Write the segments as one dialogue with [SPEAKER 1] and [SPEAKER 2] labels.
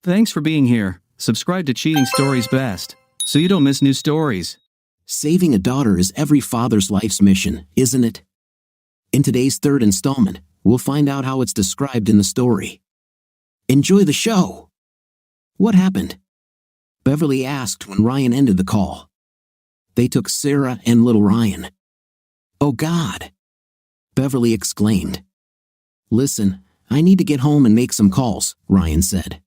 [SPEAKER 1] Thanks for being here. Subscribe to Cheating Stories Best, so you don't miss new stories.
[SPEAKER 2] Saving a daughter is every father's life's mission, isn't it? In today's third installment, we'll find out how it's described in the story. Enjoy the show! What happened? Beverly asked when Ryan ended the call. They took Sarah and little Ryan. Oh God! Beverly exclaimed. Listen, I need to get home and make some calls, Ryan said.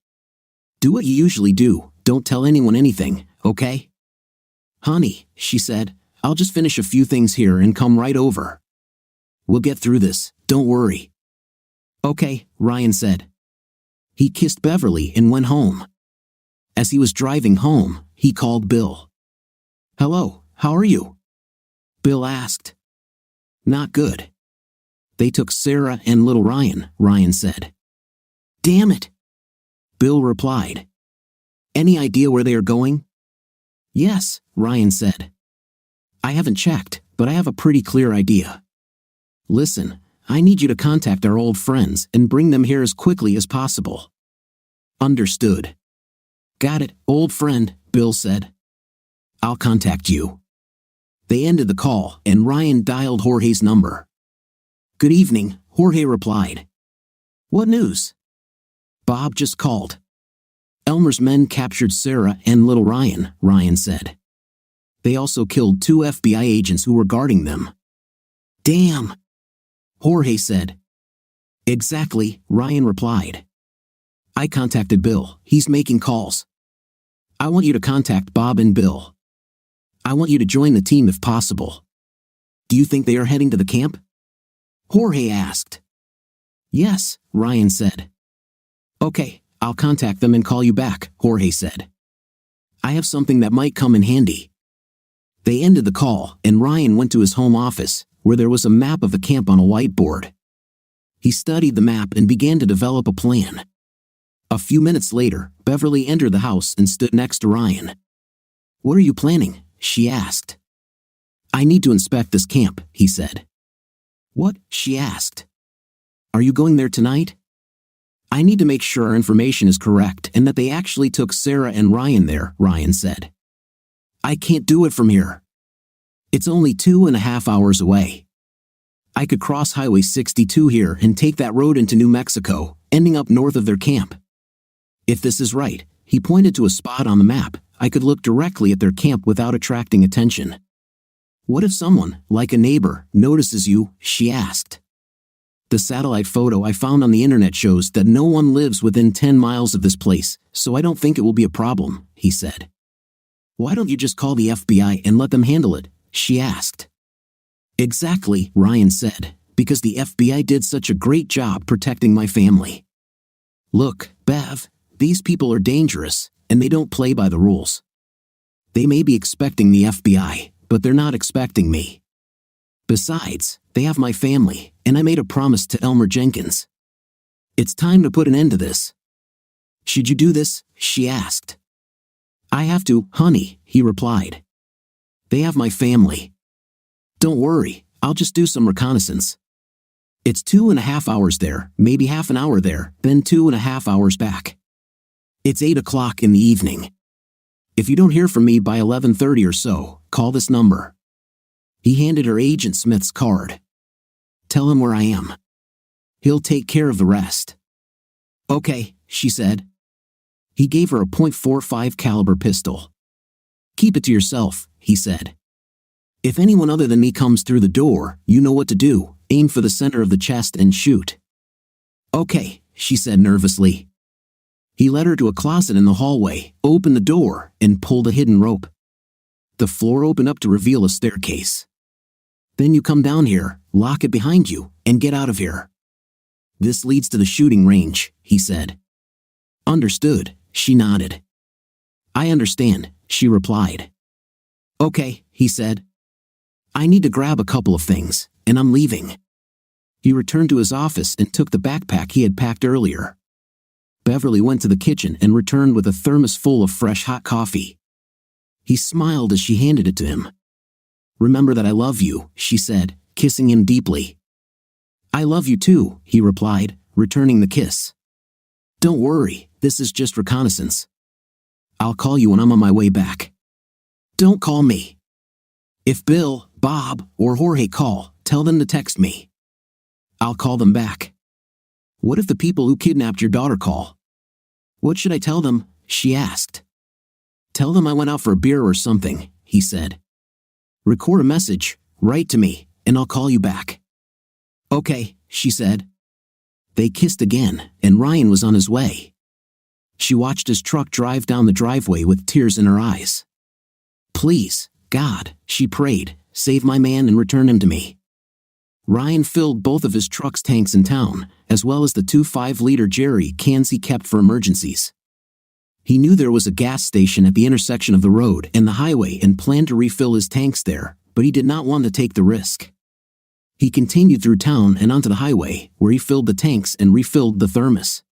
[SPEAKER 2] Do what you usually do, don't tell anyone anything, okay? Honey, she said, I'll just finish a few things here and come right over. We'll get through this, don't worry. Okay, Ryan said. He kissed Beverly and went home. As he was driving home, he called Bill. Hello, how are you? Bill asked. Not good. They took Sarah and little Ryan, Ryan said. Damn it! Bill replied. Any idea where they are going? Yes, Ryan said. I haven't checked, but I have a pretty clear idea. Listen, I need you to contact our old friends and bring them here as quickly as possible. Understood. Got it, old friend, Bill said. I'll contact you. They ended the call and Ryan dialed Jorge's number. Good evening, Jorge replied. What news? Bob just called. Elmer's men captured Sarah and little Ryan, Ryan said. They also killed 2 FBI agents who were guarding them. Damn! Jorge said. Exactly, Ryan replied. I contacted Bill, he's making calls. I want you to contact Bob and Bill. I want you to join the team if possible. Do you think they are heading to the camp? Jorge asked. Yes, Ryan said. Okay, I'll contact them and call you back, Jorge said. I have something that might come in handy. They ended the call and Ryan went to his home office, where there was a map of the camp on a whiteboard. He studied the map and began to develop a plan. A few minutes later, Beverly entered the house and stood next to Ryan. What are you planning? She asked. I need to inspect this camp, he said. What? She asked. Are you going there tonight? I need to make sure our information is correct and that they actually took Sarah and Ryan there, Ryan said. I can't do it from here. It's only 2.5 hours away. I could cross Highway 62 here and take that road into New Mexico, ending up north of their camp. If this is right, he pointed to a spot on the map, I could look directly at their camp without attracting attention. What if someone, like a neighbor, notices you? She asked. The satellite photo I found on the internet shows that no one lives within 10 miles of this place, so I don't think it will be a problem, he said. Why don't you just call the FBI and let them handle it? She asked. Exactly, Ryan said, because the FBI did such a great job protecting my family. Look, Bev, these people are dangerous, and they don't play by the rules. They may be expecting the FBI, but they're not expecting me. Besides, they have my family, and I made a promise to Elmer Jenkins. It's time to put an end to this. Should you do this? She asked. I have to, honey, he replied. They have my family. Don't worry, I'll just do some reconnaissance. It's 2.5 hours there, maybe half an hour there, then 2.5 hours back. It's 8 o'clock in the evening. If you don't hear from me by 11:30 or so, call this number. He handed her Agent Smith's card. Tell him where I am. He'll take care of the rest. Okay, she said. He gave her a .45 caliber pistol. Keep it to yourself, he said. If anyone other than me comes through the door, you know what to do, aim for the center of the chest and shoot. Okay, she said nervously. He led her to a closet in the hallway, opened the door, and pulled a hidden rope. The floor opened up to reveal a staircase. Then you come down here, lock it behind you, and get out of here. This leads to the shooting range, he said. Understood, she nodded. I understand, she replied. Okay, he said. I need to grab a couple of things, and I'm leaving. He returned to his office and took the backpack he had packed earlier. Beverly went to the kitchen and returned with a thermos full of fresh hot coffee. He smiled as she handed it to him. Remember that I love you, she said, kissing him deeply. I love you too, he replied, returning the kiss. Don't worry, This is just reconnaissance. I'll call you when I'm on my way back. Don't call me. If Bill, Bob, or Jorge call, tell them to text me. I'll call them back. What if the people who kidnapped your daughter call? What should I tell them? She asked. Tell them I went out for a beer or something, he said. Record a message, write to me, and I'll call you back. Okay, she said. They kissed again, and Ryan was on his way. She watched his truck drive down the driveway with tears in her eyes. Please, God, she prayed, save my man and return him to me. Ryan filled both of his truck's tanks in town, as well as the 2 5-liter jerry cans he kept for emergencies. He knew there was a gas station at the intersection of the road and the highway and planned to refill his tanks there, but he did not want to take the risk. He continued through town and onto the highway, where he filled the tanks and refilled the thermos.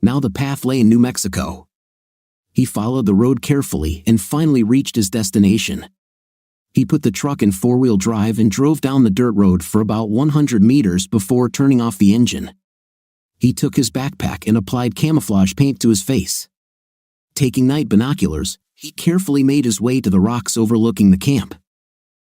[SPEAKER 2] Now the path lay in New Mexico. He followed the road carefully and finally reached his destination. He put the truck in 4-wheel drive and drove down the dirt road for about 100 meters before turning off the engine. He took his backpack and applied camouflage paint to his face. Taking night binoculars, he carefully made his way to the rocks overlooking the camp.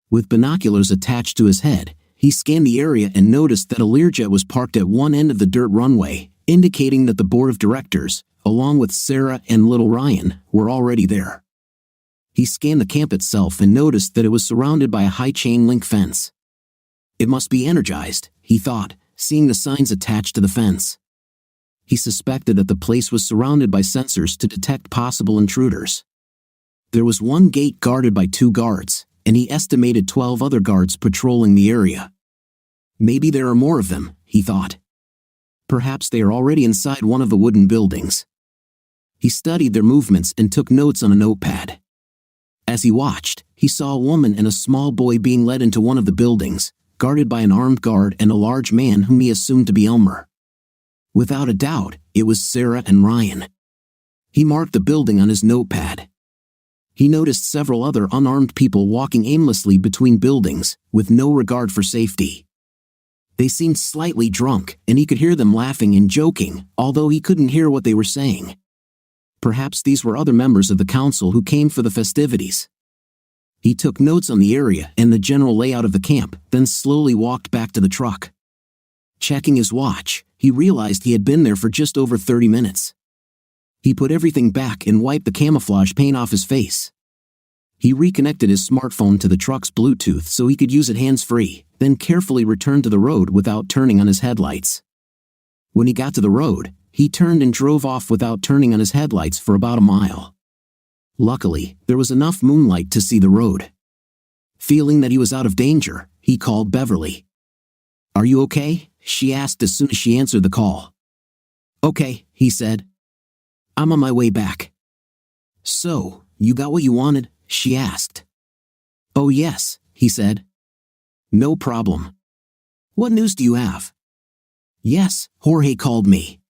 [SPEAKER 2] With binoculars attached to his head, he scanned the area and noticed that a Learjet was parked at one end of the dirt runway, indicating that the board of directors, along with Sarah and little Ryan, were already there. He scanned the camp itself and noticed that it was surrounded by a high chain-link fence. It must be energized, he thought, seeing the signs attached to the fence. He suspected that the place was surrounded by sensors to detect possible intruders. There was one gate guarded by 2 guards, and he estimated 12 other guards patrolling the area. Maybe there are more of them, he thought. Perhaps they are already inside one of the wooden buildings. He studied their movements and took notes on a notepad. As he watched, he saw a woman and a small boy being led into one of the buildings, guarded by an armed guard and a large man whom he assumed to be Elmer. Without a doubt, it was Sarah and Ryan. He marked the building on his notepad. He noticed several other unarmed people walking aimlessly between buildings, with no regard for safety. They seemed slightly drunk, and he could hear them laughing and joking, although he couldn't hear what they were saying. Perhaps these were other members of the council who came for the festivities. He took notes on the area and the general layout of the camp, then slowly walked back to the truck. Checking his watch, he realized he had been there for just over 30 minutes. He put everything back and wiped the camouflage paint off his face. He reconnected his smartphone to the truck's Bluetooth so he could use it hands-free, then carefully returned to the road without turning on his headlights. When he got to the road, he turned and drove off without turning on his headlights for about a mile. Luckily, there was enough moonlight to see the road. Feeling that he was out of danger, he called Beverly. "Are you okay?" she asked as soon as she answered the call. "Okay," he said. "I'm on my way back." "So, you got what you wanted?" she asked. "Oh yes," he said. "No problem. What news do you have?" "Yes, Jorge called me.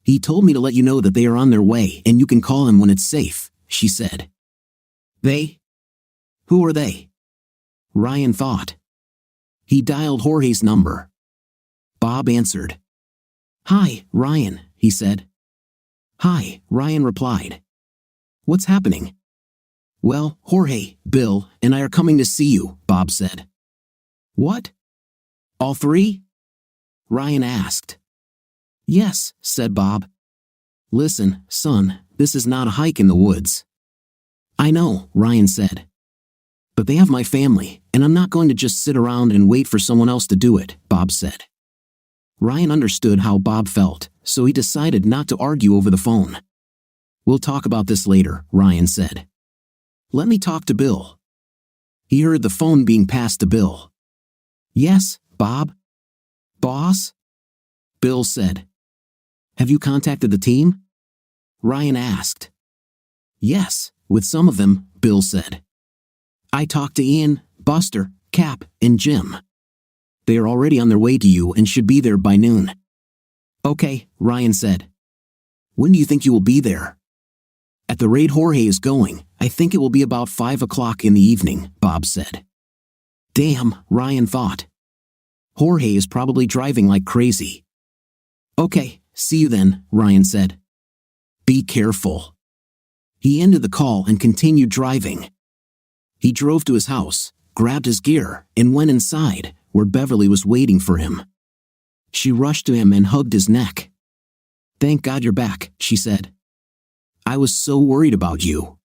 [SPEAKER 2] He told me to let you know that they are on their way and you can call him when it's safe," she said. "They? Who are they?" Ryan thought. He dialed Jorge's number. Bob answered. "Hi, Ryan," he said. "Hi," Ryan replied. "What's happening?" "Well, Jorge, Bill, and I are coming to see you," Bob said. "What? All 3? Ryan asked. "Yes," said Bob. "Listen, son, this is not a hike in the woods." "I know," Ryan said. "But they have my family, and I'm not going to just sit around and wait for someone else to do it," Bob said. Ryan understood how Bob felt, so he decided not to argue over the phone. "We'll talk about this later," Ryan said. "Let me talk to Bill." He heard the phone being passed to Bill. "Yes, Bob?" "Boss?" Bill said. "Have you contacted the team?" Ryan asked. "Yes, with some of them," Bill said. "I talked to Ian, Buster, Cap, and Jim. They are already on their way to you and should be there by noon." "Okay," Ryan said. "When do you think you will be there?" "At the rate Jorge is going, I think it will be about 5 o'clock in the evening," Bob said. Damn, Ryan thought. Jorge is probably driving like crazy. "Okay, see you then," Ryan said. Be careful. He ended the call and continued driving. He drove to his house, grabbed his gear, and went inside, where Beverly was waiting for him. She rushed to him and hugged his neck. "Thank God you're back," she said. "I was so worried about you."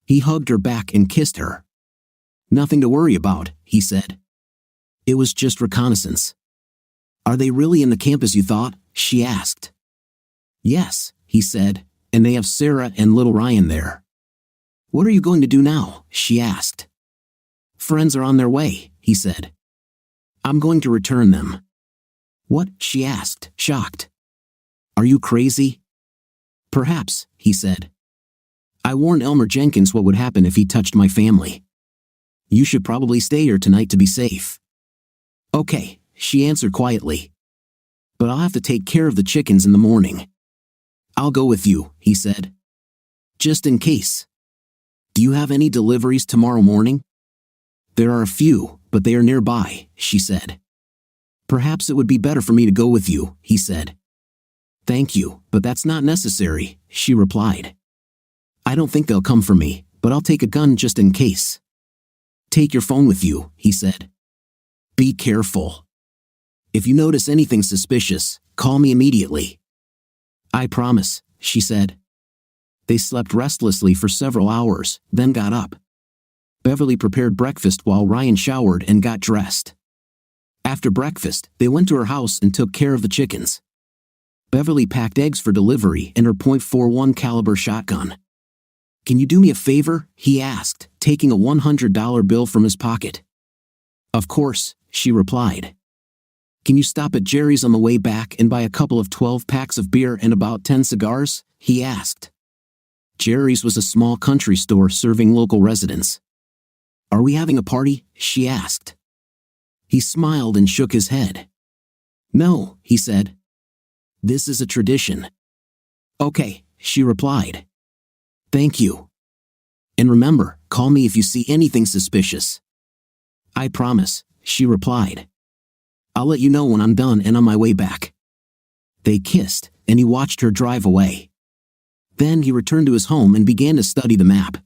[SPEAKER 2] He hugged her back and kissed her. "Nothing to worry about," he said. "It was just reconnaissance." "Are they really in the camp as you thought?" she asked. "Yes," he said, "and they have Sarah and little Ryan there." "What are you going to do now?" she asked. "Friends are on their way," he said. "I'm going to return them." "What?" she asked, shocked. "Are you crazy?" "Perhaps," he said. "I warned Elmer Jenkins what would happen if he touched my family. You should probably stay here tonight to be safe." "Okay," she answered quietly. "But I'll have to take care of the chickens in the morning." "I'll go with you," he said. "Just in case." "Do you have any deliveries tomorrow morning?" "There are a few, but they are nearby," she said. "Perhaps it would be better for me to go with you," he said. "Thank you, but that's not necessary," she replied. "I don't think they'll come for me, but I'll take a gun just in case." "Take your phone with you," he said. "Be careful. If you notice anything suspicious, call me immediately." "I promise," she said. They slept restlessly for several hours, then got up. Beverly prepared breakfast while Ryan showered and got dressed. After breakfast, they went to her house and took care of the chickens. Beverly packed eggs for delivery and her .41 caliber shotgun. "Can you do me a favor?" he asked, taking a $100 bill from his pocket. "Of course," she replied. "Can you stop at Jerry's on the way back and buy a couple of 12 packs of beer and about 10 cigars?" he asked. Jerry's was a small country store serving local residents. "Are we having a party?" she asked. He smiled and shook his head. "No," he said. "This is a tradition." "Okay," she replied. "Thank you. And remember, call me if you see anything suspicious." "I promise," she replied. "I'll let you know when I'm done and on my way back." They kissed, and he watched her drive away. Then he returned to his home and began to study the map.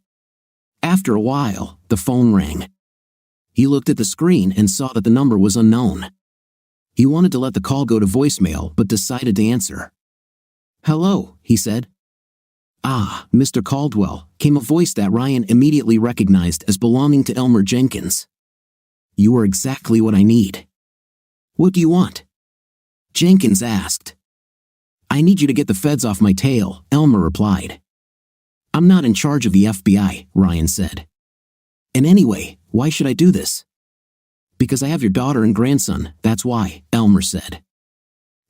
[SPEAKER 2] After a while, the phone rang. He looked at the screen and saw that the number was unknown. He wanted to let the call go to voicemail but decided to answer. "Hello," he said. "Ah, Mr. Caldwell," came a voice that Ryan immediately recognized as belonging to Elmer Jenkins. "You are exactly what I need." "What do you want?" Jenkins asked. "I need you to get the feds off my tail," Elmer replied. "I'm not in charge of the FBI," Ryan said. "And anyway, why should I do this?" "Because I have your daughter and grandson, that's why," Elmer said.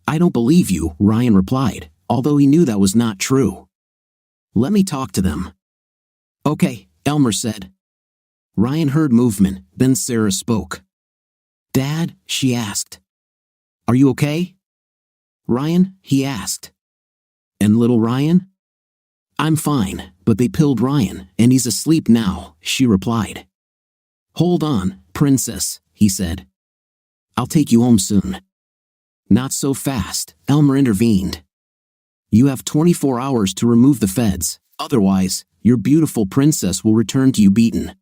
[SPEAKER 2] "I don't believe you," Ryan replied, although he knew that was not true. "Let me talk to them." "Okay," Elmer said. Ryan heard movement, then Sarah spoke. "Dad?" she asked. "Are you okay?" "Ryan?" he asked. "And little Ryan?" "I'm fine, but they pilled Ryan, and he's asleep now," she replied. "Hold on, princess," he said. "I'll take you home soon." "Not so fast," Elmer intervened. "You have 24 hours to remove the feds, otherwise, your beautiful princess will return to you beaten.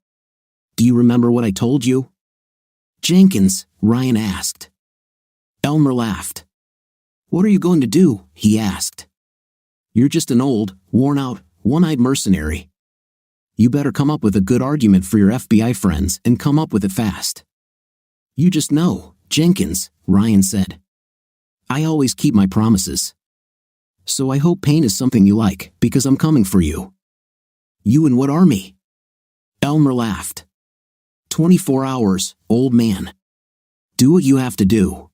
[SPEAKER 2] Do you remember what I told you?" "Jenkins?" Ryan asked. Elmer laughed. "What are you going to do?" he asked. "You're just an old, worn-out, one-eyed mercenary. You better come up with a good argument for your FBI friends and come up with it fast." "You just know, Jenkins," Ryan said. "I always keep my promises. So I hope pain is something you like, because I'm coming for you." "You in what army?" Elmer laughed. 24 hours, old man. Do what you have to do."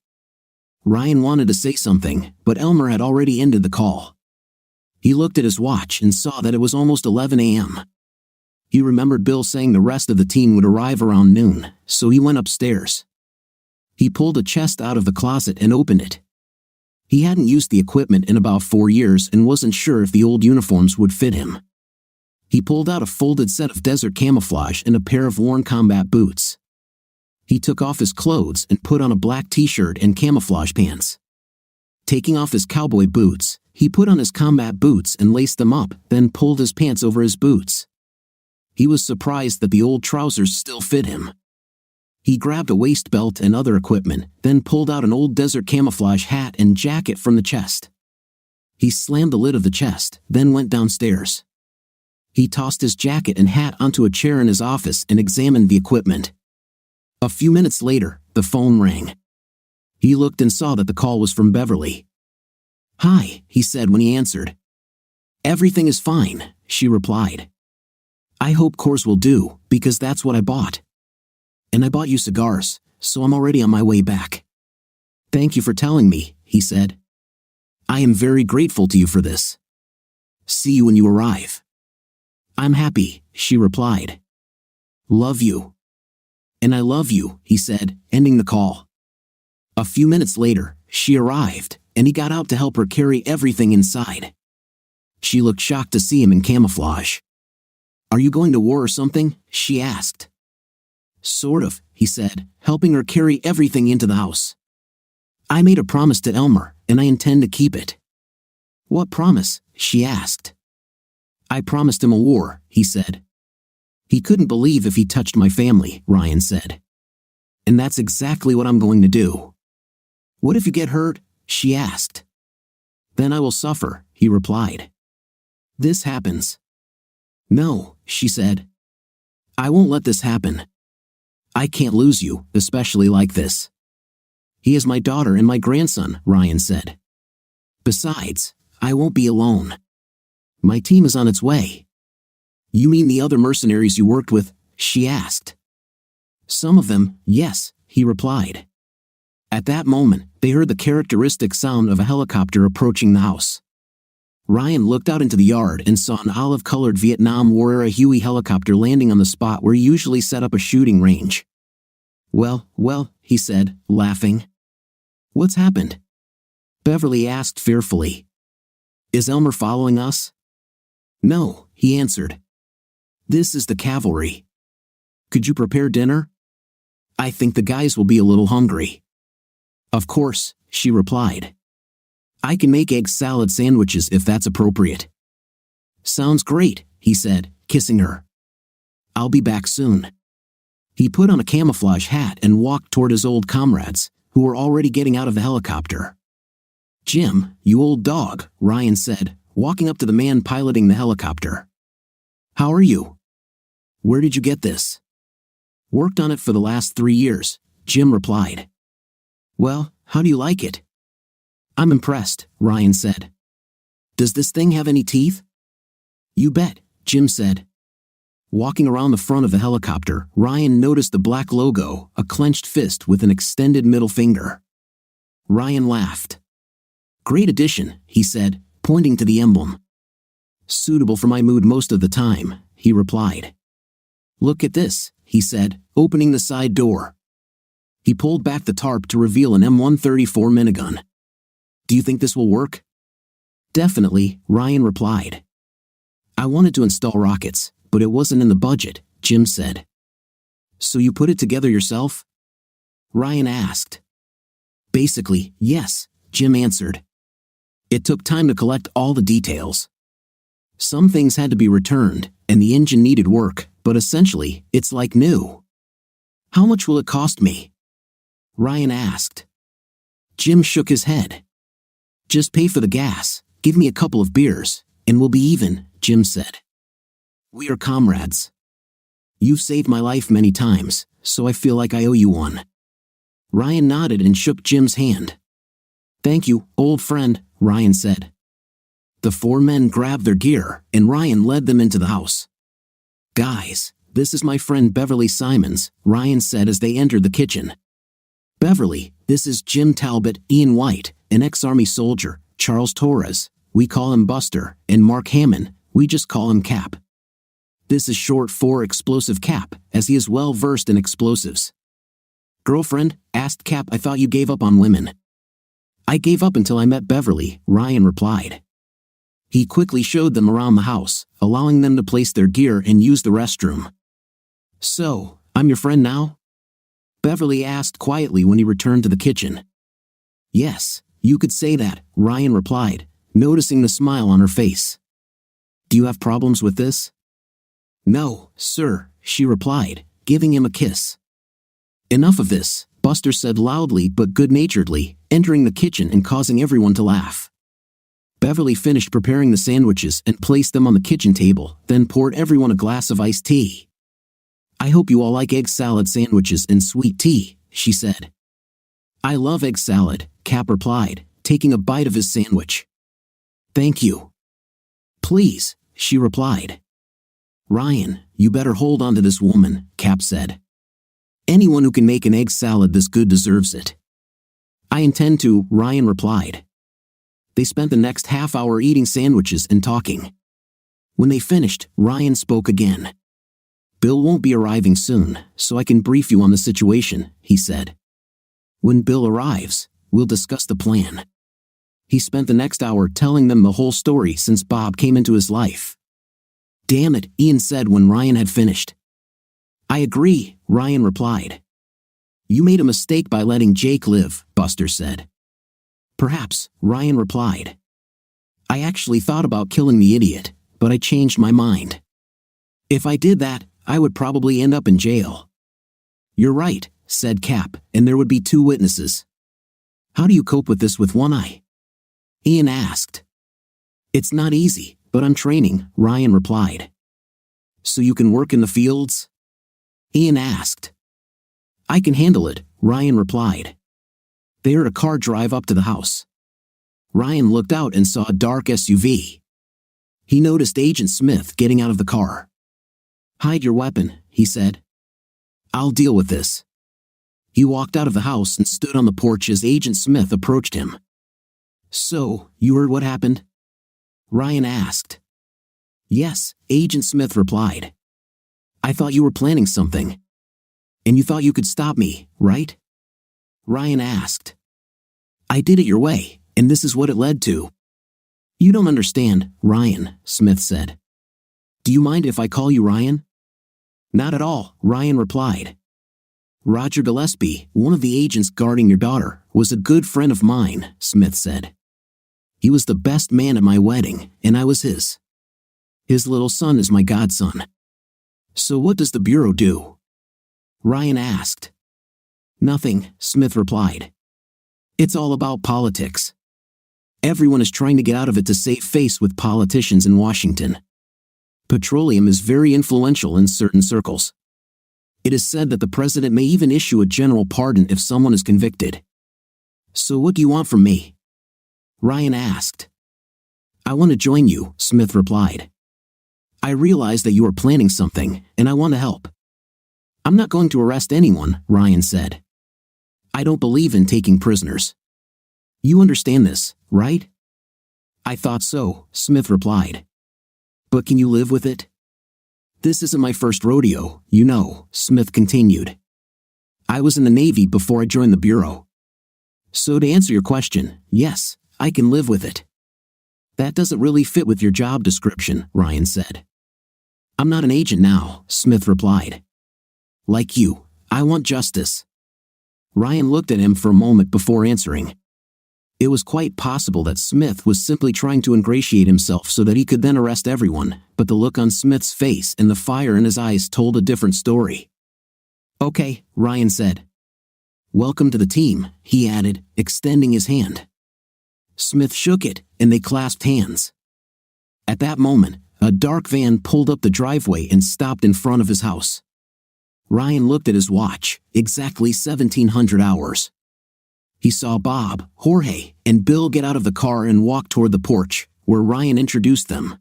[SPEAKER 2] Ryan wanted to say something, but Elmer had already ended the call. He looked at his watch and saw that it was almost 11 a.m. He remembered Bill saying the rest of the team would arrive around noon, so he went upstairs. He pulled a chest out of the closet and opened it. He hadn't used the equipment in about 4 years and wasn't sure if the old uniforms would fit him. He pulled out a folded set of desert camouflage and a pair of worn combat boots. He took off his clothes and put on a black t-shirt and camouflage pants. Taking off his cowboy boots, He put on his combat boots and laced them up, then pulled his pants over his boots. He was surprised that the old trousers still fit him. He grabbed a waist belt and other equipment, then pulled out an old desert camouflage hat and jacket from the chest. He slammed the lid of the chest, then went downstairs. He tossed his jacket and hat onto a chair in his office and examined the equipment. A few minutes later, the phone rang. He looked and saw that the call was from Beverly. "Hi," he said when he answered. "Everything is fine," she replied. "I hope Coors will do, because that's what I bought. And I bought you cigars, so I'm already on my way back." "Thank you for telling me," he said. "I am very grateful to you for this. See you when you arrive." "I'm happy," she replied. "Love you." "And I love you," he said, ending the call. A few minutes later, she arrived, and he got out to help her carry everything inside. She looked shocked to see him in camouflage. "Are you going to war or something?" she asked. "Sort of," he said, helping her carry everything into the house. "I made a promise to Elmer, and I intend to keep it." "What promise?" she asked. "I promised him a war," he said. "He couldn't believe if he touched my family," Ryan said. "And that's exactly what I'm going to do." "What if you get hurt?" she asked. "Then I will suffer," he replied. "This happens." "No," she said. "I won't let this happen. I can't lose you, especially like this." "He is my daughter and my grandson," Ryan said. "Besides, I won't be alone. My team is on its way." "You mean the other mercenaries you worked with?" she asked. "Some of them, yes," he replied. At that moment, they heard the characteristic sound of a helicopter approaching the house. Ryan looked out into the yard and saw an olive-colored Vietnam War-era Huey helicopter landing on the spot where he usually set up a shooting range. Well, he said, laughing. "What's happened?" Beverly asked fearfully. "Is Elmer following us?" "No," he answered. "This is the cavalry. Could you prepare dinner? I think the guys will be a little hungry." "Of course," she replied. "I can make egg salad sandwiches if that's appropriate." "Sounds great," he said, kissing her. "I'll be back soon." He put on a camouflage hat and walked toward his old comrades, who were already getting out of the helicopter. "Jim, you old dog," Ryan said, walking up to the man piloting the helicopter. "How are you? Where did you get this?" "Worked on it for the last 3 years," Jim replied. "Well, how do you like it?" "I'm impressed," Ryan said. "Does this thing have any teeth?" "You bet," Jim said. Walking around the front of the helicopter, Ryan noticed the black logo, a clenched fist with an extended middle finger. Ryan laughed. "Great addition," he said, pointing to the emblem. "Suitable for my mood most of the time," he replied. "Look at this," he said, opening the side door. He pulled back the tarp to reveal an M134 minigun. "Do you think this will work?" "Definitely," Ryan replied. "I wanted to install rockets, but it wasn't in the budget," Jim said. "So you put it together yourself?" Ryan asked. "Basically, yes," Jim answered. "It took time to collect all the details. Some things had to be returned, and the engine needed work, but essentially, it's like new." "How much will it cost me?" Ryan asked. Jim shook his head. "Just pay for the gas, give me a couple of beers, and we'll be even," Jim said. "We are comrades. You've saved my life many times, so I feel like I owe you one." Ryan nodded and shook Jim's hand. "Thank you, old friend," Ryan said. The 4 men grabbed their gear, and Ryan led them into the house. "Guys, this is my friend Beverly Simons," Ryan said as they entered the kitchen. "Beverly, this is Jim Talbot, Ian White, an ex-Army soldier, Charles Torres, we call him Buster, and Mark Hammond, we just call him Cap. This is short for Explosive Cap, as he is well versed in explosives." "Girlfriend?" asked Cap. "I thought you gave up on women." "I gave up until I met Beverly," Ryan replied. He quickly showed them around the house, allowing them to place their gear and use the restroom. "So, I'm your friend now?" Beverly asked quietly when he returned to the kitchen. "Yes, you could say that," Ryan replied, noticing the smile on her face. "Do you have problems with this?" "No, sir," she replied, giving him a kiss. "Enough of this," Buster said loudly but good-naturedly, entering the kitchen and causing everyone to laugh. Beverly finished preparing the sandwiches and placed them on the kitchen table, then poured everyone a glass of iced tea. "I hope you all like egg salad sandwiches and sweet tea," she said. "I love egg salad," Cap replied, taking a bite of his sandwich. "Thank you." "Please," she replied. "Ryan, you better hold on to this woman," Cap said. "Anyone who can make an egg salad this good deserves it." "I intend to," Ryan replied. They spent the next half hour eating sandwiches and talking. When they finished, Ryan spoke again. "Bill won't be arriving soon, so I can brief you on the situation," he said. "When Bill arrives, we'll discuss the plan." He spent the next hour telling them the whole story since Bob came into his life. "Damn it," Ian said when Ryan had finished. "I agree," Ryan replied. "You made a mistake by letting Jake live," Buster said. "Perhaps," Ryan replied. "I actually thought about killing the idiot, but I changed my mind. If I did that, I would probably end up in jail." "You're right," said Cap, "and there would be 2 witnesses. How do you cope with this with one eye?" Ian asked. "It's not easy, but I'm training," Ryan replied. "So you can work in the fields?" Ian asked. "I can handle it," Ryan replied. They heard a car drive up to the house. Ryan looked out and saw a dark SUV. He noticed Agent Smith getting out of the car. "Hide your weapon," he said. "I'll deal with this." He walked out of the house and stood on the porch as Agent Smith approached him. "So, you heard what happened?" Ryan asked. "Yes," Agent Smith replied. "I thought you were planning something. And you thought you could stop me, right?" Ryan asked. "I did it your way, and this is what it led to." "You don't understand, Ryan," Smith said. "Do you mind if I call you Ryan?" "Not at all," Ryan replied. "Roger Gillespie, one of the agents guarding your daughter, was a good friend of mine," Smith said. "He was the best man at my wedding, and I was his. His little son is my godson." "So what does the Bureau do?" Ryan asked. "Nothing," Smith replied. "It's all about politics. Everyone is trying to get out of it to save face with politicians in Washington. Petroleum is very influential in certain circles. It is said that the president may even issue a general pardon if someone is convicted." "So what do you want from me?" Ryan asked. "I want to join you," Smith replied. "I realize that you are planning something, and I want to help." "I'm not going to arrest anyone," Ryan said. "I don't believe in taking prisoners. You understand this, right?" "I thought so," Smith replied. "But can you live with it?" "This isn't my first rodeo, you know," Smith continued. "I was in the Navy before I joined the Bureau. So to answer your question, yes, I can live with it." "That doesn't really fit with your job description," Ryan said. "I'm not an agent now," Smith replied. "Like you, I want justice." Ryan looked at him for a moment before answering. It was quite possible that Smith was simply trying to ingratiate himself so that he could then arrest everyone, but the look on Smith's face and the fire in his eyes told a different story. "Okay," Ryan said. "Welcome to the team," he added, extending his hand. Smith shook it, and they clasped hands. At that moment, a dark van pulled up the driveway and stopped in front of his house. Ryan looked at his watch, exactly 1700 hours. He saw Bob, Jorge, and Bill get out of the car and walk toward the porch, where Ryan introduced them.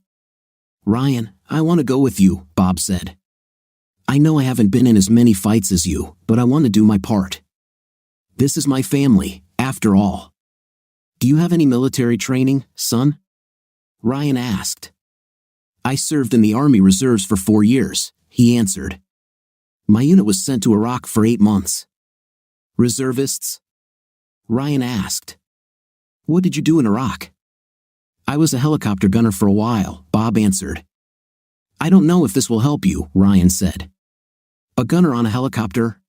[SPEAKER 2] "Ryan, I want to go with you," Bob said. "I know I haven't been in as many fights as you, but I want to do my part. This is my family, after all." "Do you have any military training, son?" Ryan asked. "I served in the Army Reserves for 4 years," he answered. "My unit was sent to Iraq for 8 months. "Reservists?" Ryan asked. "What did you do in Iraq?" "I was a helicopter gunner for a while," Bob answered. "I don't know if this will help you," Ryan said. "A gunner on a helicopter?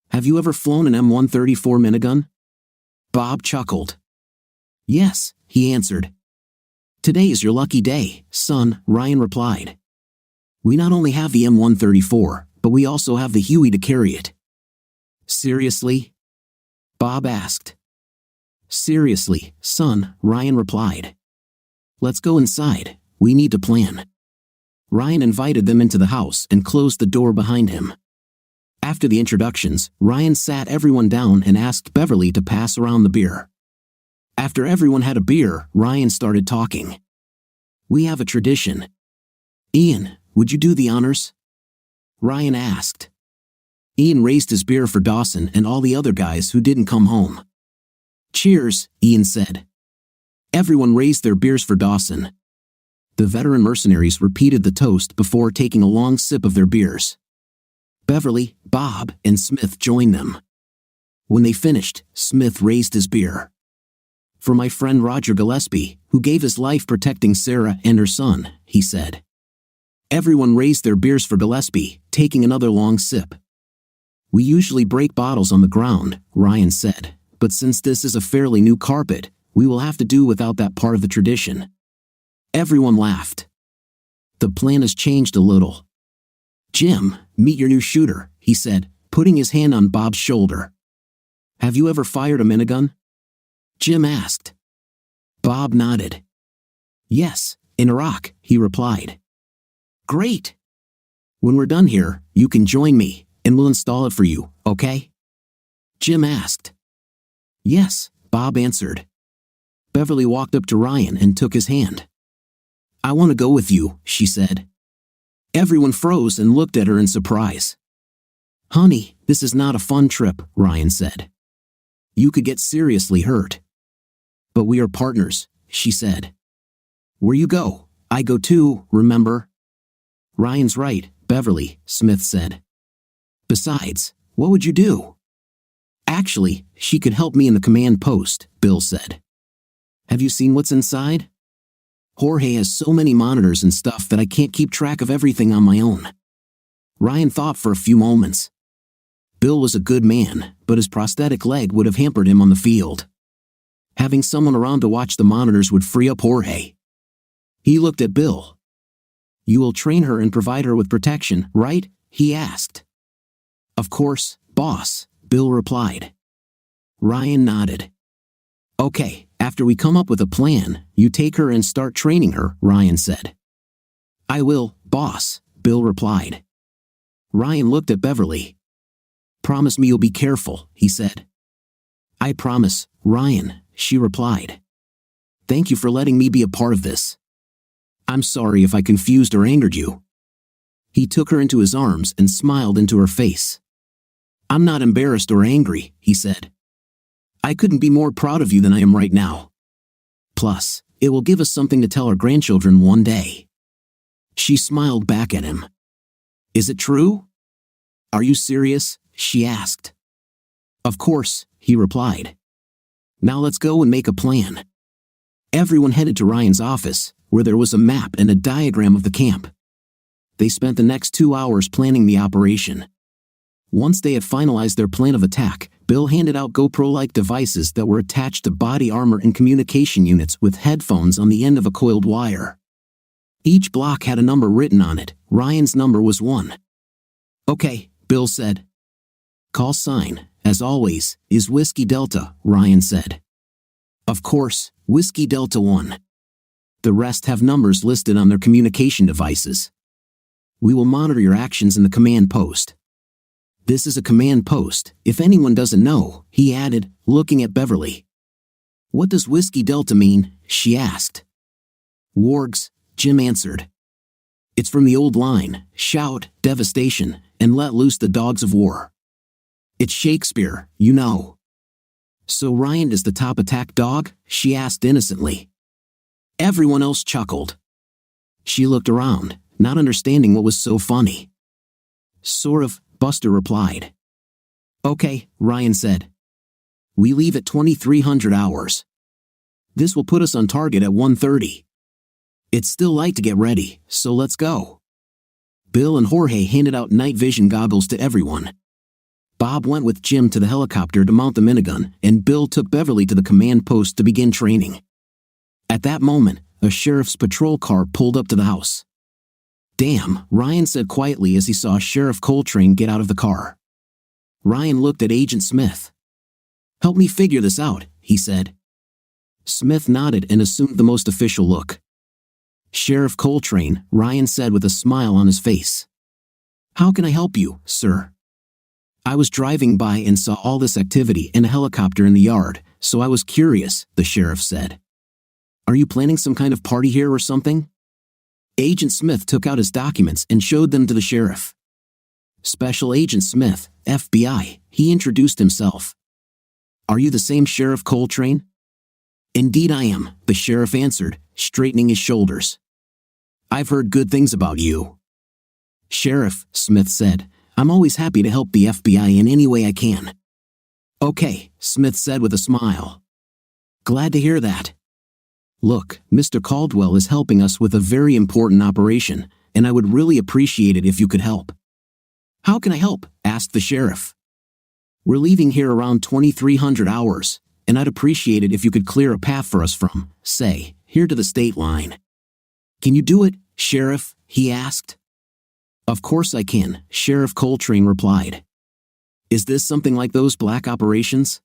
[SPEAKER 2] Have you ever flown an M134 minigun?" Bob chuckled. "Yes," he answered. Today is your lucky day, son, Ryan replied. We not only have the M134, but we also have the Huey to carry it. Seriously? Bob asked. Seriously, son, Ryan replied. Let's go inside, we need to plan. Ryan invited them into the house and closed the door behind him. After the introductions, Ryan sat everyone down and asked Beverly to pass around the beer. After everyone had a beer, Ryan started talking. We have a tradition. Ian, would you do the honors? Ryan asked. Ian raised his beer for Dawson and all the other guys who didn't come home. Cheers, Ian said. Everyone raised their beers for Dawson. The veteran mercenaries repeated the toast before taking a long sip of their beers. Beverly, Bob, and Smith joined them. When they finished, Smith raised his beer. For my friend Roger Gillespie, who gave his life protecting Sarah and her son, he said. Everyone raised their beers for Gillespie, taking another long sip. We usually break bottles on the ground, Ryan said, but since this is a fairly new carpet, we will have to do without that part of the tradition. Everyone laughed. The plan has changed a little. Jim, meet your new shooter, he said, putting his hand on Bob's shoulder. Have you ever fired a minigun? Jim asked. Bob nodded. Yes, in Iraq, he replied. Great. When we're done here, you can join me, and we'll install it for you, okay? Jim asked. Yes, Bob answered. Beverly walked up to Ryan and took his hand. I want to go with you, she said. Everyone froze and looked at her in surprise. Honey, this is not a fun trip, Ryan said. You could get seriously hurt. But we are partners, she said. Where you go, I go too, remember? Ryan's right, Beverly, Smith said. Besides, what would you do? Actually, she could help me in the command post, Bill said. Have you seen what's inside? Jorge has so many monitors and stuff that I can't keep track of everything on my own. Ryan thought for a few moments. Bill was a good man, but his prosthetic leg would have hampered him on the field. Having someone around to watch the monitors would free up Jorge. He looked at Bill. You will train her and provide her with protection, right? He asked. Of course, boss, Bill replied. Ryan nodded. Okay, after we come up with a plan, you take her and start training her, Ryan said. I will, boss, Bill replied. Ryan looked at Beverly. Promise me you'll be careful, he said. I promise, Ryan, she replied. Thank you for letting me be a part of this. I'm sorry if I confused or angered you. He took her into his arms and smiled into her face. I'm not embarrassed or angry, he said. I couldn't be more proud of you than I am right now. Plus, it will give us something to tell our grandchildren one day. She smiled back at him. Is it true? Are you serious? She asked. Of course, he replied. Now let's go and make a plan. Everyone headed to Ryan's office, where there was a map and a diagram of the camp. They spent the next 2 hours planning the operation. Once they had finalized their plan of attack, Bill handed out GoPro-like devices that were attached to body armor and communication units with headphones on the end of a coiled wire. Each block had a number written on it. Ryan's number was 1. Okay, Bill said. Call sign, as always, is Whiskey Delta, Ryan said. Of course, Whiskey Delta 1. The rest have numbers listed on their communication devices. We will monitor your actions in the command post. This is a command post, if anyone doesn't know, he added, looking at Beverly. What does Whiskey Delta mean? She asked. Wargs, Jim answered. It's from the old line, shout, devastation, and let loose the dogs of war. It's Shakespeare, you know. So Ryan is the top attack dog? She asked innocently. Everyone else chuckled. She looked around, not understanding what was so funny. Sort of, Buster replied. Okay, Ryan said. We leave at 2300 hours. This will put us on target at 1:30. It's still light to get ready, so let's go. Bill and Jorge handed out night vision goggles to everyone. Bob went with Jim to the helicopter to mount the minigun, and Bill took Beverly to the command post to begin training. At that moment, a sheriff's patrol car pulled up to the house. "Damn," Ryan said quietly as he saw Sheriff Coltrane get out of the car. Ryan looked at Agent Smith. "Help me figure this out," he said. Smith nodded and assumed the most official look. "Sheriff Coltrane," Ryan said with a smile on his face. "How can I help you, sir?" "I was driving by and saw all this activity and a helicopter in the yard, so I was curious," the sheriff said. "Are you planning some kind of party here or something?" Agent Smith took out his documents and showed them to the sheriff. "Special Agent Smith, FBI," he introduced himself. "Are you the same Sheriff Coltrane?" "Indeed I am," the sheriff answered, straightening his shoulders. "I've heard good things about you." "Sheriff," Smith said, "I'm always happy to help the FBI in any way I can." "Okay," Smith said with a smile. "Glad to hear that. Look, Mr. Caldwell is helping us with a very important operation, and I would really appreciate it if you could help." "How can I help?" asked the sheriff. "We're leaving here around 2300 hours, and I'd appreciate it if you could clear a path for us from, say, here to the state line." "Can you do it, Sheriff?" he asked. "Of course I can," Sheriff Coltrane replied. "Is this something like those black operations?"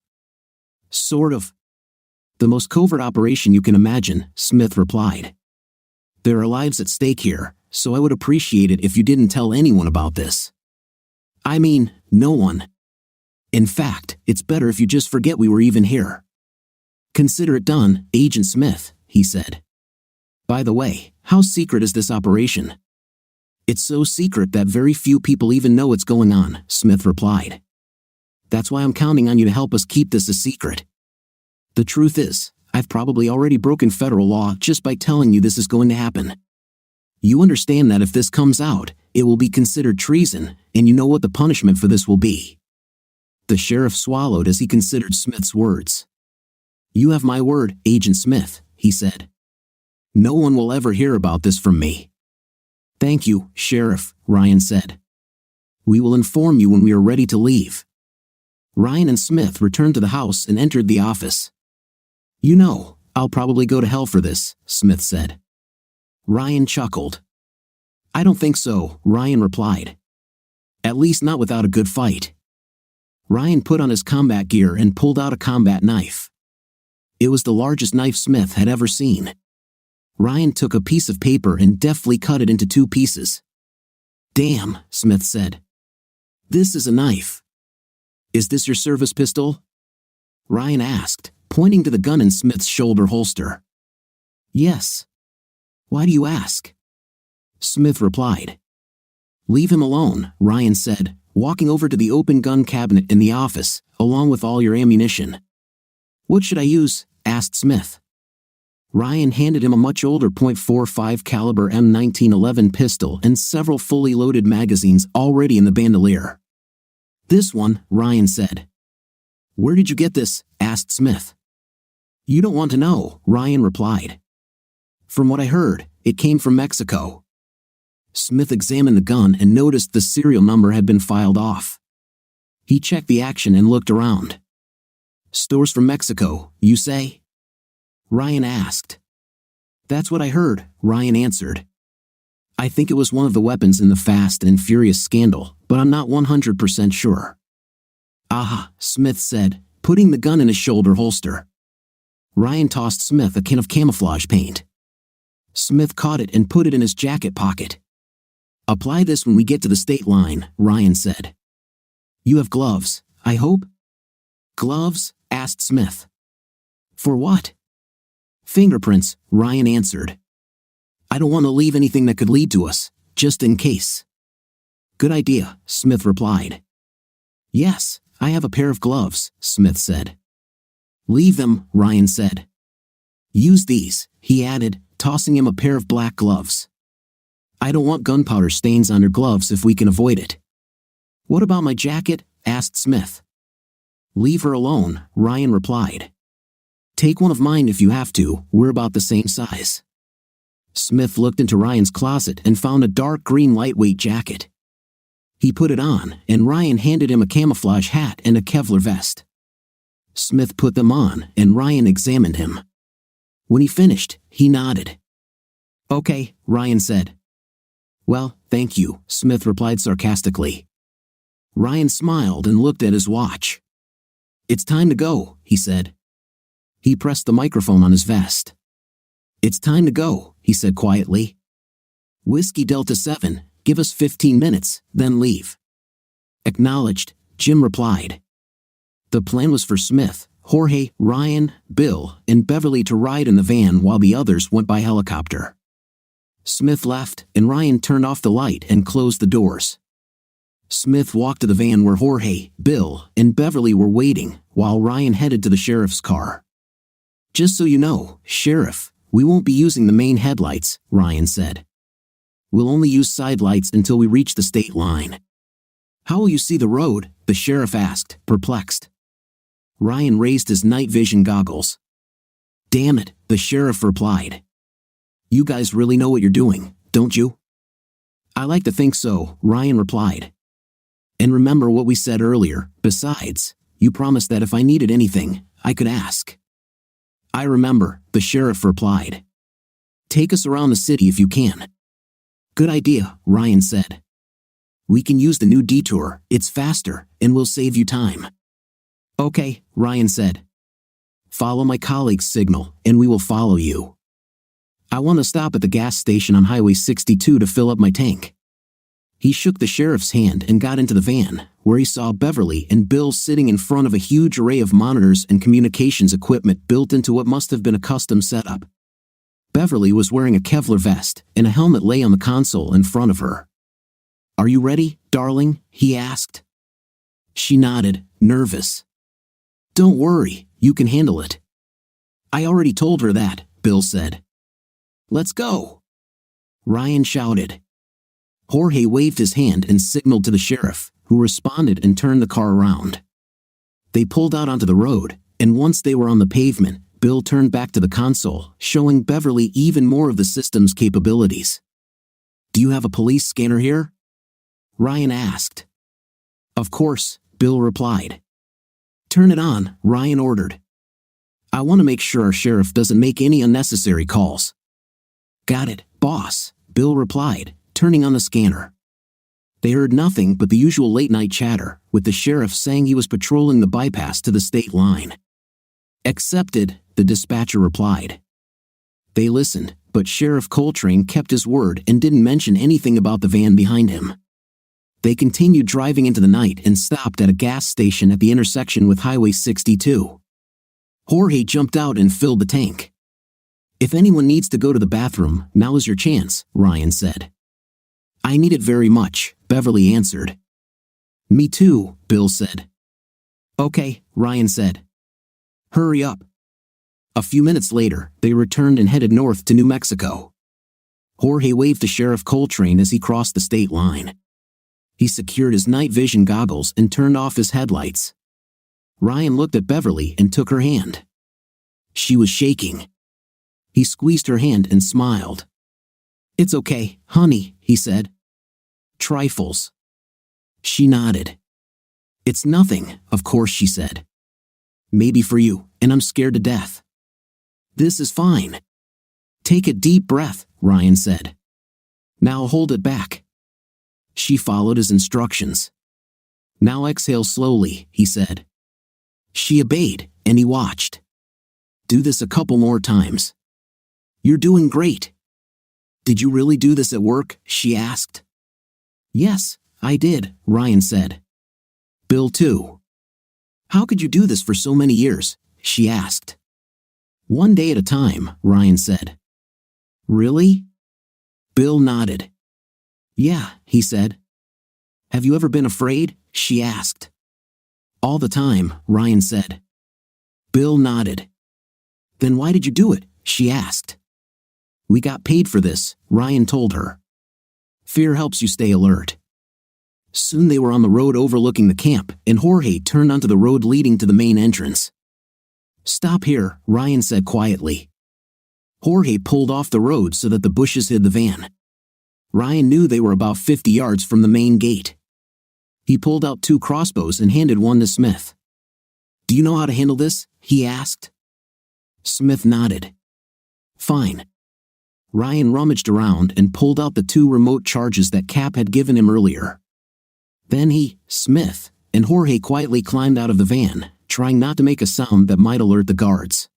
[SPEAKER 2] "Sort of. The most covert operation you can imagine," Smith replied. "There are lives at stake here, so I would appreciate it if you didn't tell anyone about this. I mean, no one. In fact, it's better if you just forget we were even here." "Consider it done, Agent Smith," he said. "By the way, how secret is this operation?" "It's so secret that very few people even know what's going on," Smith replied. "That's why I'm counting on you to help us keep this a secret. The truth is, I've probably already broken federal law just by telling you this is going to happen. You understand that if this comes out, it will be considered treason, and you know what the punishment for this will be." The sheriff swallowed as he considered Smith's words. "You have my word, Agent Smith," he said. "No one will ever hear about this from me." "Thank you, Sheriff," Ryan said. "We will inform you when we are ready to leave." Ryan and Smith returned to the house and entered the office. "You know, I'll probably go to hell for this," Smith said. Ryan chuckled. "I don't think so," Ryan replied. "At least not without a good fight." Ryan put on his combat gear and pulled out a combat knife. It was the largest knife Smith had ever seen. Ryan took a piece of paper and deftly cut it into 2 pieces. "Damn," Smith said. "This is a knife." "Is this your service pistol?" Ryan asked, pointing to the gun in Smith's shoulder holster. "Yes." "Why do you ask?" Smith replied. "Leave him alone," Ryan said, walking over to the open gun cabinet in the office, along with all your ammunition. "What should I use?" asked Smith. Ryan handed him a much older .45 caliber M1911 pistol and several fully loaded magazines already in the bandolier. "This one," Ryan said. "Where did you get this?" asked Smith. "You don't want to know," Ryan replied. "From what I heard, it came from Mexico." Smith examined the gun and noticed the serial number had been filed off. He checked the action and looked around. "Stores from Mexico, you say?" Ryan asked. "That's what I heard," Ryan answered. "I think it was one of the weapons in the Fast and Furious scandal, but I'm not 100% sure." "Aha," Smith said, putting the gun in his shoulder holster. Ryan tossed Smith a can of camouflage paint. Smith caught it and put it in his jacket pocket. "Apply this when we get to the state line," Ryan said. "You have gloves, I hope?" "Gloves?" asked Smith. "For what?" "Fingerprints," Ryan answered. "I don't want to leave anything that could lead to us, just in case." "Good idea," Smith replied. "Yes, I have a pair of gloves," Smith said. "Leave them," Ryan said. "Use these," he added, tossing him a pair of black gloves. "I don't want gunpowder stains on your gloves if we can avoid it." "What about my jacket?" asked Smith. "Leave her alone," Ryan replied. "Take one of mine if you have to, we're about the same size." Smith looked into Ryan's closet and found a dark green lightweight jacket. He put it on, and Ryan handed him a camouflage hat and a Kevlar vest. Smith put them on, and Ryan examined him. When he finished, he nodded. Okay, Ryan said. Well, thank you, Smith replied sarcastically. Ryan smiled and looked at his watch. It's time to go, he said. He pressed the microphone on his vest. It's time to go, he said quietly. Whiskey Delta 7, give us 15 minutes, then leave. Acknowledged, Jim replied. The plan was for Smith, Jorge, Ryan, Bill, and Beverly to ride in the van while the others went by helicopter. Smith left, and Ryan turned off the light and closed the doors. Smith walked to the van where Jorge, Bill, and Beverly were waiting, while Ryan headed to the sheriff's car. Just so you know, Sheriff, we won't be using the main headlights, Ryan said. We'll only use side lights until we reach the state line. How will you see the road? The sheriff asked, perplexed. Ryan raised his night vision goggles. Damn it, the sheriff replied. You guys really know what you're doing, don't you? I like to think so, Ryan replied. And remember what we said earlier, besides, you promised that if I needed anything, I could ask. I remember, the sheriff replied. Take us around the city if you can. Good idea, Ryan said. We can use the new detour, it's faster, and will save you time. Okay, Ryan said. Follow my colleague's signal, and we will follow you. I want to stop at the gas station on Highway 62 to fill up my tank. He shook the sheriff's hand and got into the van, where he saw Beverly and Bill sitting in front of a huge array of monitors and communications equipment built into what must have been a custom setup. Beverly was wearing a Kevlar vest, and a helmet lay on the console in front of her. Are you ready, darling? He asked. She nodded, nervous. Don't worry, you can handle it. I already told her that, Bill said. Let's go! Ryan shouted. Jorge waved his hand and signaled to the sheriff, who responded and turned the car around. They pulled out onto the road, and once they were on the pavement, Bill turned back to the console, showing Beverly even more of the system's capabilities. Do you have a police scanner here? Ryan asked. Of course, Bill replied. Turn it on, Ryan ordered. I want to make sure our sheriff doesn't make any unnecessary calls. Got it, boss, Bill replied, turning on the scanner. They heard nothing but the usual late-night chatter, with the sheriff saying he was patrolling the bypass to the state line. Accepted, the dispatcher replied. They listened, but Sheriff Coltrane kept his word and didn't mention anything about the van behind him. They continued driving into the night and stopped at a gas station at the intersection with Highway 62. Jorge jumped out and filled the tank. If anyone needs to go to the bathroom, now is your chance, Ryan said. I need it very much, Beverly answered. Me too, Bill said. Okay, Ryan said. Hurry up. A few minutes later, they returned and headed north to New Mexico. Jorge waved to Sheriff Coltrane as he crossed the state line. He secured his night vision goggles and turned off his headlights. Ryan looked at Beverly and took her hand. She was shaking. He squeezed her hand and smiled. It's okay, honey, he said. Trifles. She nodded. It's nothing, of course, she said. Maybe for you, and I'm scared to death. This is fine. Take a deep breath, Ryan said. Now hold it back. She followed his instructions. Now exhale slowly, he said. She obeyed, and he watched. Do this a couple more times. You're doing great. Did you really do this at work? She asked. Yes, I did, Ryan said. Bill too. How could you do this for so many years? She asked. One day at a time, Ryan said. Really? Bill nodded. Yeah, he said. Have you ever been afraid? She asked. All the time, Ryan said. Bill nodded. Then why did you do it? She asked. We got paid for this, Ryan told her. Fear helps you stay alert. Soon they were on the road overlooking the camp, and Jorge turned onto the road leading to the main entrance. Stop here, Ryan said quietly. Jorge pulled off the road so that the bushes hid the van. Ryan knew they were about 50 yards from the main gate. He pulled out 2 crossbows and handed one to Smith. Do you know how to handle this? He asked. Smith nodded. Fine. Ryan rummaged around and pulled out the 2 remote charges that Cap had given him earlier. Then he, Smith, and Jorge quietly climbed out of the van, trying not to make a sound that might alert the guards.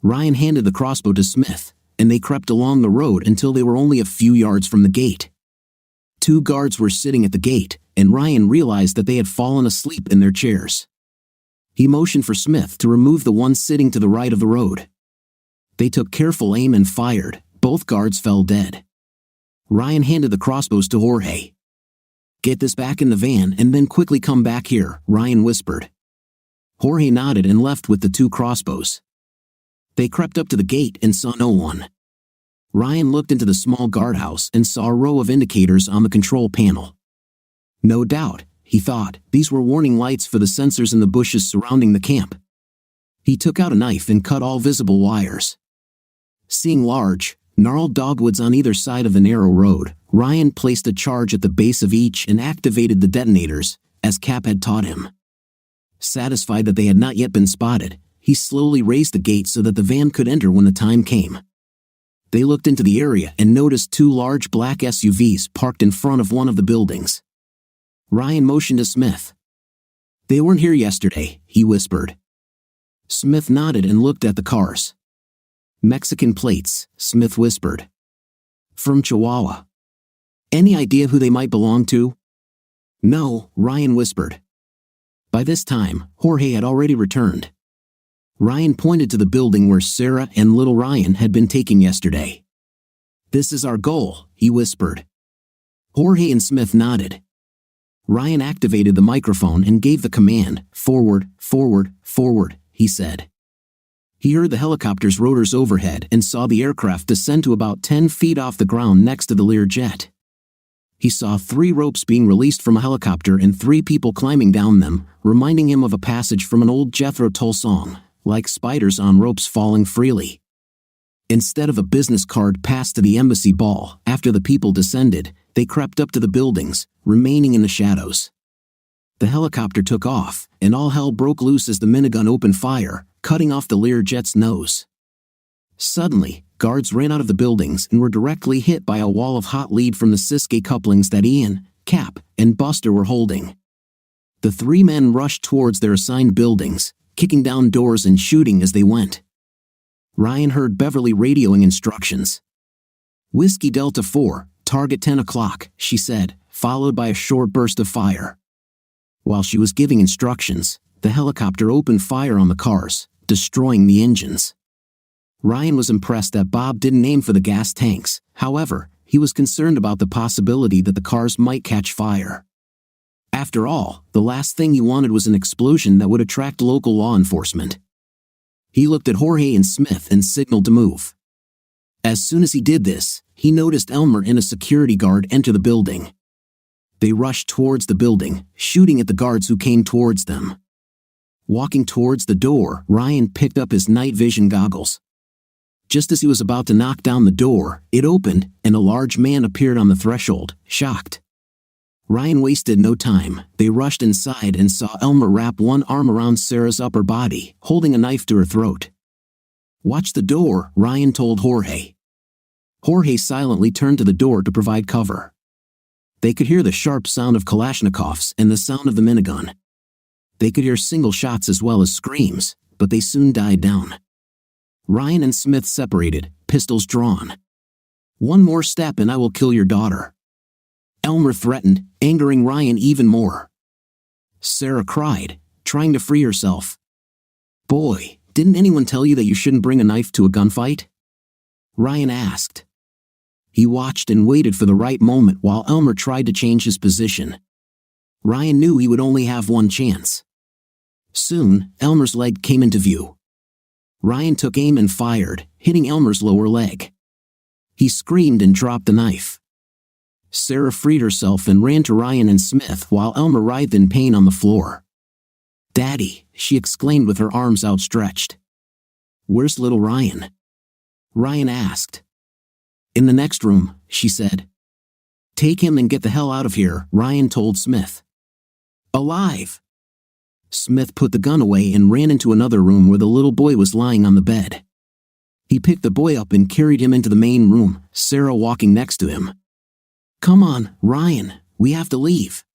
[SPEAKER 2] Ryan handed the crossbow to Smith, and they crept along the road until they were only a few yards from the gate. 2 guards were sitting at the gate, and Ryan realized that they had fallen asleep in their chairs. He motioned for Smith to remove the one sitting to the right of the road. They took careful aim and fired. Both guards fell dead. Ryan handed the crossbows to Jorge. "Get this back in the van and then quickly come back here," Ryan whispered. Jorge nodded and left with the 2 crossbows. They crept up to the gate and saw no one. Ryan looked into the small guardhouse and saw a row of indicators on the control panel. No doubt, he thought, these were warning lights for the sensors in the bushes surrounding the camp. He took out a knife and cut all visible wires. Seeing large, gnarled dogwoods on either side of the narrow road, Ryan placed a charge at the base of each and activated the detonators, as Cap had taught him. Satisfied that they had not yet been spotted, he slowly raised the gate so that the van could enter when the time came. They looked into the area and noticed 2 large black SUVs parked in front of one of the buildings. Ryan motioned to Smith. "They weren't here yesterday," he whispered. Smith nodded and looked at the cars. "Mexican plates," Smith whispered. "From Chihuahua. Any idea who they might belong to?" "No," Ryan whispered. By this time, Jorge had already returned. Ryan pointed to the building where Sarah and little Ryan had been taken yesterday. "This is our goal," he whispered. Jorge and Smith nodded. Ryan activated the microphone and gave the command, "Forward, forward, forward," he said. He heard the helicopter's rotors overhead and saw the aircraft descend to about 10 feet off the ground next to the Learjet. He saw 3 ropes being released from a helicopter and 3 people climbing down them, reminding him of a passage from an old Jethro Tull song, like spiders on ropes falling freely. Instead of a business card passed to the embassy ball, after the people descended, they crept up to the buildings, remaining in the shadows. The helicopter took off, and all hell broke loose as the minigun opened fire, cutting off the Learjet's nose. Suddenly, guards ran out of the buildings and were directly hit by a wall of hot lead from the Siskay couplings that Ian, Cap, and Buster were holding. The 3 men rushed towards their assigned buildings, kicking down doors and shooting as they went. Ryan heard Beverly radioing instructions. "Whiskey Delta 4, target 10 o'clock, she said, followed by a short burst of fire. While she was giving instructions, the helicopter opened fire on the cars, destroying the engines. Ryan was impressed that Bob didn't aim for the gas tanks. However, he was concerned about the possibility that the cars might catch fire. After all, the last thing he wanted was an explosion that would attract local law enforcement. He looked at Jorge and Smith and signaled to move. As soon as he did this, he noticed Elmer and a security guard enter the building. They rushed towards the building, shooting at the guards who came towards them. Walking towards the door, Ryan picked up his night vision goggles. Just as he was about to knock down the door, it opened, and a large man appeared on the threshold, shocked. Ryan wasted no time. They rushed inside and saw Elmer wrap one arm around Sarah's upper body, holding a knife to her throat. "Watch the door," Ryan told Jorge. Jorge silently turned to the door to provide cover. They could hear the sharp sound of Kalashnikovs and the sound of the minigun. They could hear single shots as well as screams, but they soon died down. Ryan and Smith separated, pistols drawn. "One more step and I will kill your daughter," Elmer threatened, angering Ryan even more. Sarah cried, trying to free herself. "Boy, didn't anyone tell you that you shouldn't bring a knife to a gunfight?" Ryan asked. He watched and waited for the right moment while Elmer tried to change his position. Ryan knew he would only have one chance. Soon, Elmer's leg came into view. Ryan took aim and fired, hitting Elmer's lower leg. He screamed and dropped the knife. Sarah freed herself and ran to Ryan and Smith while Elmer writhed in pain on the floor. "Daddy," she exclaimed with her arms outstretched. "Where's little Ryan?" Ryan asked. "In the next room," she said. "Take him and get the hell out of here," Ryan told Smith. "Alive!" Smith put the gun away and ran into another room where the little boy was lying on the bed. He picked the boy up and carried him into the main room, Sarah walking next to him. "Come on, Ryan, we have to leave,"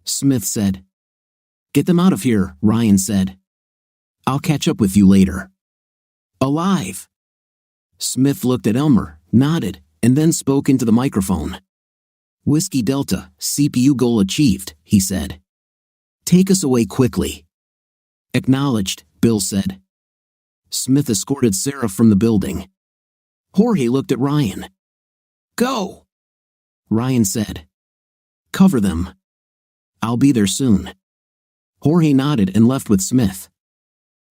[SPEAKER 2] Smith said. "Get them out of here," Ryan said. "I'll catch up with you later." "Alive." Smith looked at Elmer, nodded, and then spoke into the microphone. "Whiskey Delta, CPU goal achieved," he said. "Take us away quickly." "Acknowledged," Bill said. Smith escorted Sarah from the building. Jorge looked at Ryan. "Go," Ryan said. "Cover them." "I'll be there soon." Jorge nodded and left with Smith.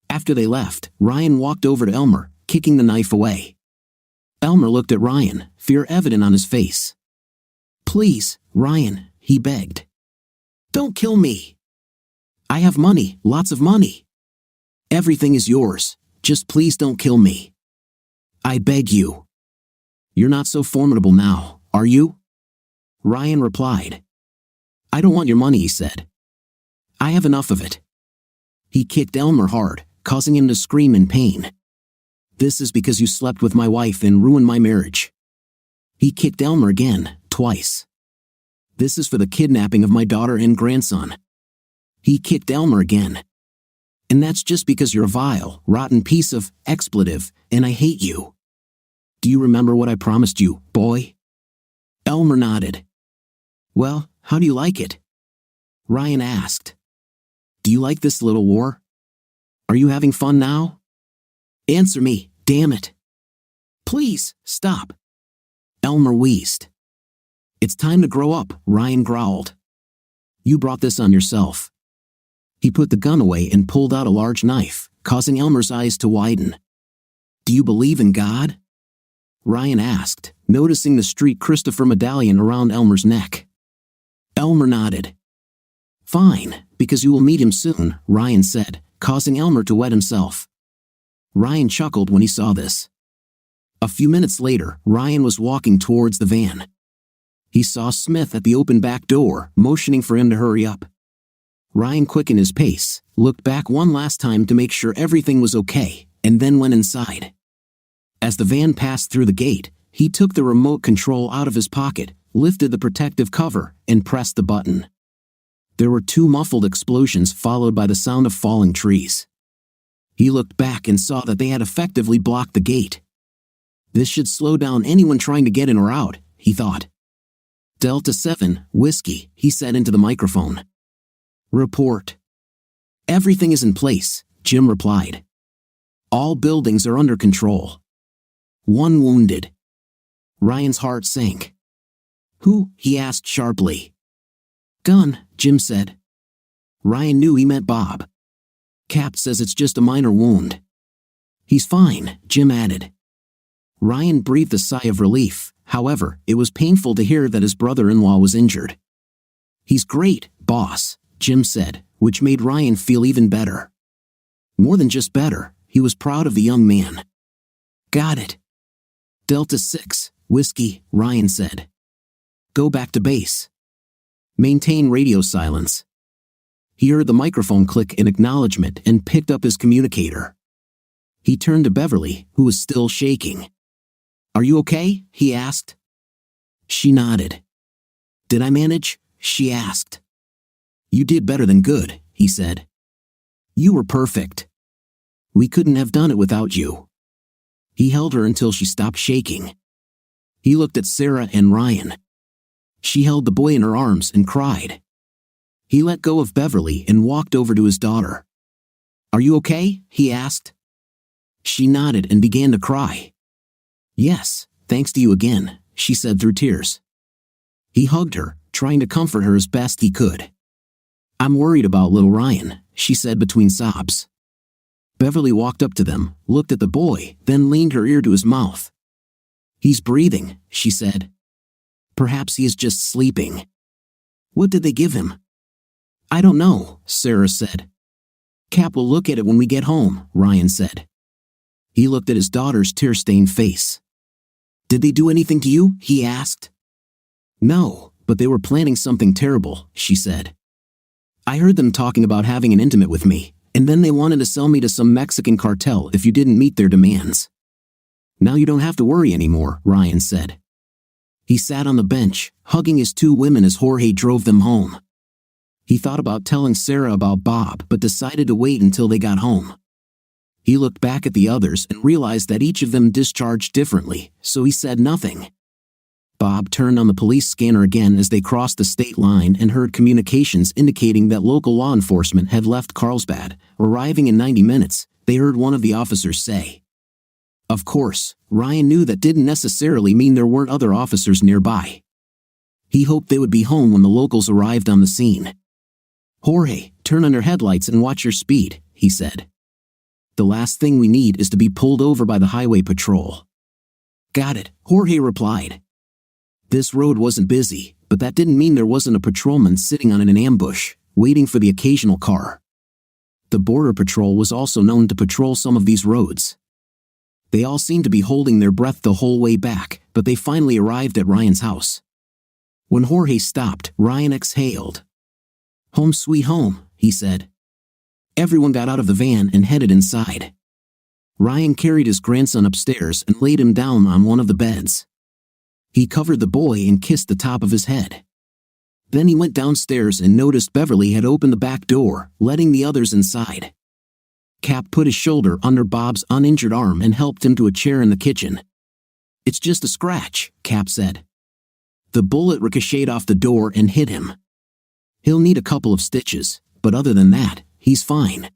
[SPEAKER 2] After they left, Ryan walked over to Elmer, kicking the knife away. Elmer looked at Ryan, fear evident on his face. "Please, Ryan," he begged. "Don't kill me. I have money, lots of money. Everything is yours. Just please don't kill me. I beg you." "You're not so formidable now, are you?" Ryan replied. "I don't want your money," he said. "I have enough of it." He kicked Elmer hard, causing him to scream in pain. "This is because you slept with my wife and ruined my marriage." He kicked Elmer again, twice. "This is for the kidnapping of my daughter and grandson." He kicked Elmer again. "And that's just because you're a vile, rotten piece of expletive, and I hate you. Do you remember what I promised you, boy?" Elmer nodded. "Well, how do you like it?" Ryan asked. "Do you like this little war? Are you having fun now? Answer me, damn it." "Please, stop." Elmer wheezed. "It's time to grow up," Ryan growled. "You brought this on yourself." He put the gun away and pulled out a large knife, causing Elmer's eyes to widen. "Do you believe in God?" Ryan asked, noticing the street Christopher medallion around Elmer's neck. Elmer nodded. "Fine, because you will meet him soon," Ryan said, causing Elmer to wet himself. Ryan chuckled when he saw this. A few minutes later, Ryan was walking towards the van. He saw Smith at the open back door, motioning for him to hurry up. Ryan quickened his pace, looked back one last time to make sure everything was okay, and then went inside. As the van passed through the gate, he took the remote control out of his pocket, lifted the protective cover, and pressed the button. There were two muffled explosions followed by the sound of falling trees. He looked back and saw that they had effectively blocked the gate. This should slow down anyone trying to get in or out, he thought. "Delta 7, Whiskey," he said into the microphone. "Report." "Everything is in place," Jim replied. "All buildings are under control. One wounded." Ryan's heart sank. "Who?" he asked sharply. "Gun," Jim said. Ryan knew he meant Bob. "Cap says it's just a minor wound." "He's fine," Jim added. Ryan breathed a sigh of relief. However, it was painful to hear that his brother-in-law was injured. "He's great, boss," Jim said, which made Ryan feel even better. More than just better, he was proud of the young man. "Got it." "Delta 6, Whiskey," Ryan said. "Go back to base. Maintain radio silence." He heard the microphone click in acknowledgement and picked up his communicator. He turned to Beverly, who was still shaking. "Are you okay?" he asked. She nodded. "Did I manage?" she asked. "You did better than good," he said. "You were perfect. We couldn't have done it without you." He held her until she stopped shaking. He looked at Sarah and Ryan. She held the boy in her arms and cried. He let go of Beverly and walked over to his daughter. "Are you okay?" he asked. She nodded and began to cry. "Yes, thanks to you again," she said through tears. He hugged her, trying to comfort her as best he could. "I'm worried about little Ryan," she said between sobs. Beverly walked up to them, looked at the boy, then leaned her ear to his mouth. "He's breathing," she said. "Perhaps he is just sleeping." "What did they give him?" "I don't know," Sarah said. "Cap will look at it when we get home," Ryan said. He looked at his daughter's tear-stained face. "Did they do anything to you?" he asked. "No, but they were planning something terrible," she said. "I heard them talking about having an intimate with me, and then they wanted to sell me to some Mexican cartel if you didn't meet their demands." Now you don't have to worry anymore, Ryan said. He sat on the bench, hugging his two women as Jorge drove them home. He thought about telling Sarah about Bob but decided to wait until they got home. He looked back at the others and realized that each of them discharged differently, so he said nothing. Bob turned on the police scanner again as they crossed the state line and heard communications indicating that local law enforcement had left Carlsbad, arriving in 90 minutes, they heard one of the officers say. Of course, Ryan knew that didn't necessarily mean there weren't other officers nearby. He hoped they would be home when the locals arrived on the scene. Jorge, turn on your headlights and watch your speed, he said. The last thing we need is to be pulled over by the highway patrol. Got it, Jorge replied. This road wasn't busy, but that didn't mean there wasn't a patrolman sitting on an ambush, waiting for the occasional car. The Border Patrol was also known to patrol some of these roads. They all seemed to be holding their breath the whole way back, but they finally arrived at Ryan's house. When Jorge stopped, Ryan exhaled. Home sweet home, he said. Everyone got out of the van and headed inside. Ryan carried his grandson upstairs and laid him down on one of the beds. He covered the boy and kissed the top of his head. Then he went downstairs and noticed Beverly had opened the back door, letting the others inside. Cap put his shoulder under Bob's uninjured arm and helped him to a chair in the kitchen. It's just a scratch, Cap said. The bullet ricocheted off the door and hit him. He'll need a couple of stitches, but other than that, he's fine.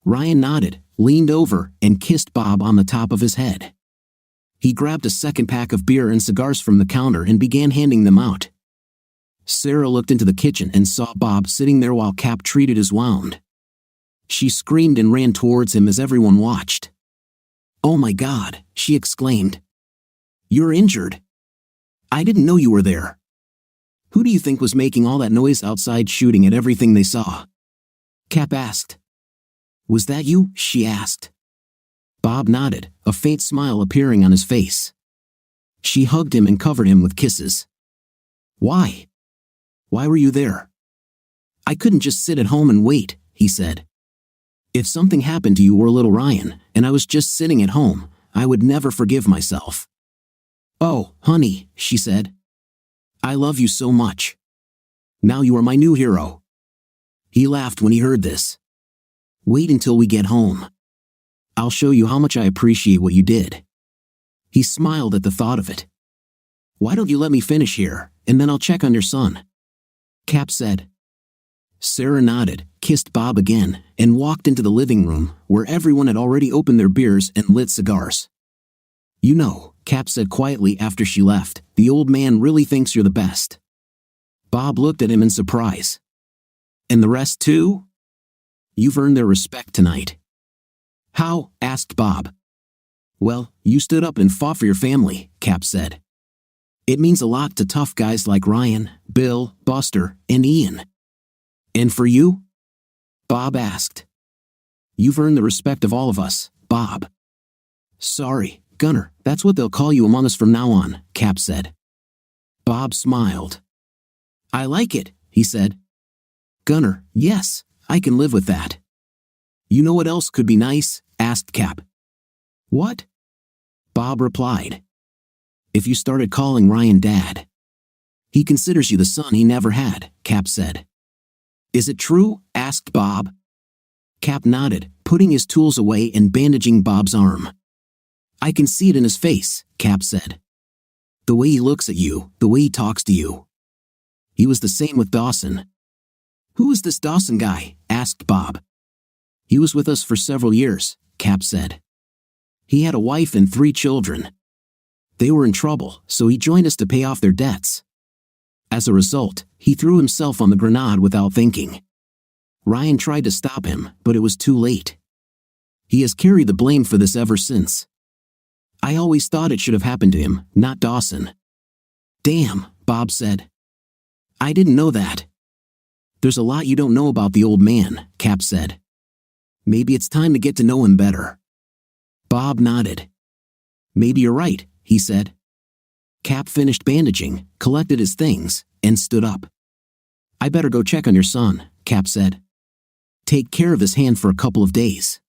[SPEAKER 2] Ryan nodded, leaned over, and kissed Bob on the top of his head. He grabbed a second pack of beer and cigars from the counter and began handing them out. Sarah looked into the kitchen and saw Bob sitting there while Cap treated his wound. She screamed and ran towards him as everyone watched. Oh my God, she exclaimed. You're injured. I didn't know you were there. Who do you think was making all that noise outside shooting at everything they saw? Cap asked. Was that you? She asked. Bob nodded, a faint smile appearing on his face. She hugged him and covered him with kisses. Why? Why were you there? I couldn't just sit at home and wait, he said. If something happened to you or little Ryan, and I was just sitting at home, I would never forgive myself. Oh, honey, she said. I love you so much. Now you are my new hero. He laughed when he heard this. Wait until we get home. I'll show you how much I appreciate what you did. He smiled at the thought of it. Why don't you let me finish here, and then I'll check on your son? Cap said. Sarah nodded, kissed Bob again, and walked into the living room, where everyone had already opened their beers and lit cigars. You know, Cap said quietly after she left, the old man really thinks you're the best. Bob looked at him in surprise. And the rest too? You've earned their respect tonight. How? Asked Bob. Well, you stood up and fought for your family, Cap said. It means a lot to tough guys like Ryan, Bill, Buster, and Ian. And for you? Bob asked. You've earned the respect of all of us, Bob. Sorry, Gunner, that's what they'll call you among us from now on, Cap said. Bob smiled. I like it, he said. Gunner, yes, I can live with that. You know what else could be nice? Asked Cap. What? Bob replied. If you started calling Ryan Dad. He considers you the son he never had, Cap said. Is it true? Asked Bob. Cap nodded, putting his tools away and bandaging Bob's arm. I can see it in his face, Cap said. The way he looks at you, the way he talks to you. He was the same with Dawson. Who is this Dawson guy? Asked Bob. He was with us for several years, Cap said. He had a wife and 3 children. They were in trouble, so he joined us to pay off their debts. As a result, he threw himself on the grenade without thinking. Ryan tried to stop him, but it was too late. He has carried the blame for this ever since. I always thought it should have happened to him, not Dawson. Damn, Bob said. I didn't know that. There's a lot you don't know about the old man, Cap said. Maybe it's time to get to know him better. Bob nodded. Maybe you're right, he said. Cap finished bandaging, collected his things, and stood up. I better go check on your son, Cap said. Take care of his hand for a couple of days.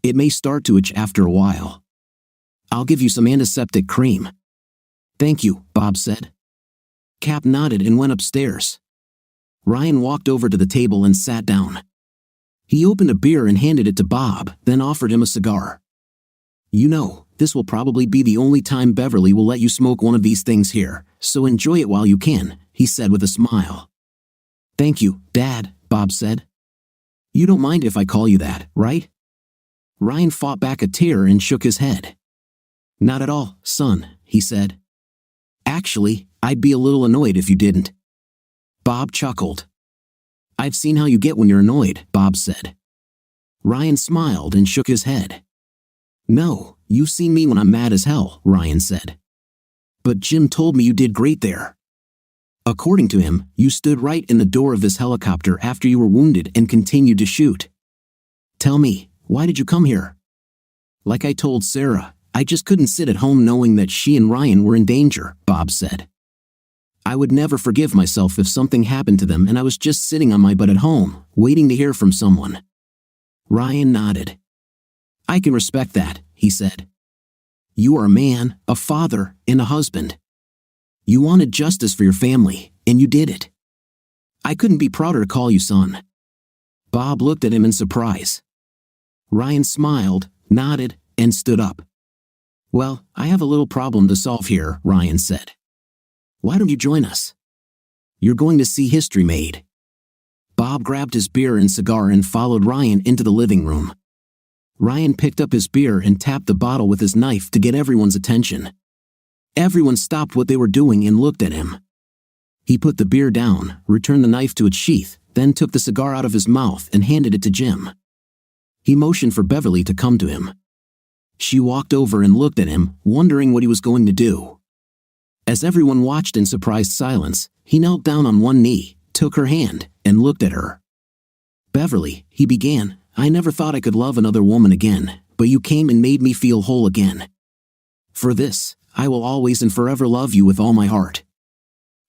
[SPEAKER 2] It may start to itch after a while. I'll give you some antiseptic cream. Thank you, Bob said. Cap nodded and went upstairs. Ryan walked over to the table and sat down. He opened a beer and handed it to Bob, then offered him a cigar. You know, this will probably be the only time Beverly will let you smoke one of these things here, so enjoy it while you can, he said with a smile. Thank you, Dad, Bob said. You don't mind if I call you that, right? Ryan fought back a tear and shook his head. Not at all, son, he said. Actually, I'd be a little annoyed if you didn't. Bob chuckled. I've seen how you get when you're annoyed, Bob said. Ryan smiled and shook his head. No, you've seen me when I'm mad as hell, Ryan said. But Jim told me you did great there. According to him, you stood right in the door of this helicopter after you were wounded and continued to shoot. Tell me, why did you come here? Like I told Sarah, I just couldn't sit at home knowing that she and Ryan were in danger, Bob said. I would never forgive myself if something happened to them and I was just sitting on my butt at home, waiting to hear from someone. Ryan nodded. I can respect that, he said. You are a man, a father, and a husband. You wanted justice for your family, and you did it. I couldn't be prouder to call you son. Bob looked at him in surprise. Ryan smiled, nodded, and stood up. Well, I have a little problem to solve here, Ryan said. Why don't you join us? You're going to see history made. Bob grabbed his beer and cigar and followed Ryan into the living room. Ryan picked up his beer and tapped the bottle with his knife to get everyone's attention. Everyone stopped what they were doing and looked at him. He put the beer down, returned the knife to its sheath, then took the cigar out of his mouth and handed it to Jim. He motioned for Beverly to come to him. She walked over and looked at him, wondering what he was going to do. As everyone watched in surprised silence, he knelt down on one knee, took her hand, and looked at her. Beverly, he began, I never thought I could love another woman again, but you came and made me feel whole again. For this, I will always and forever love you with all my heart.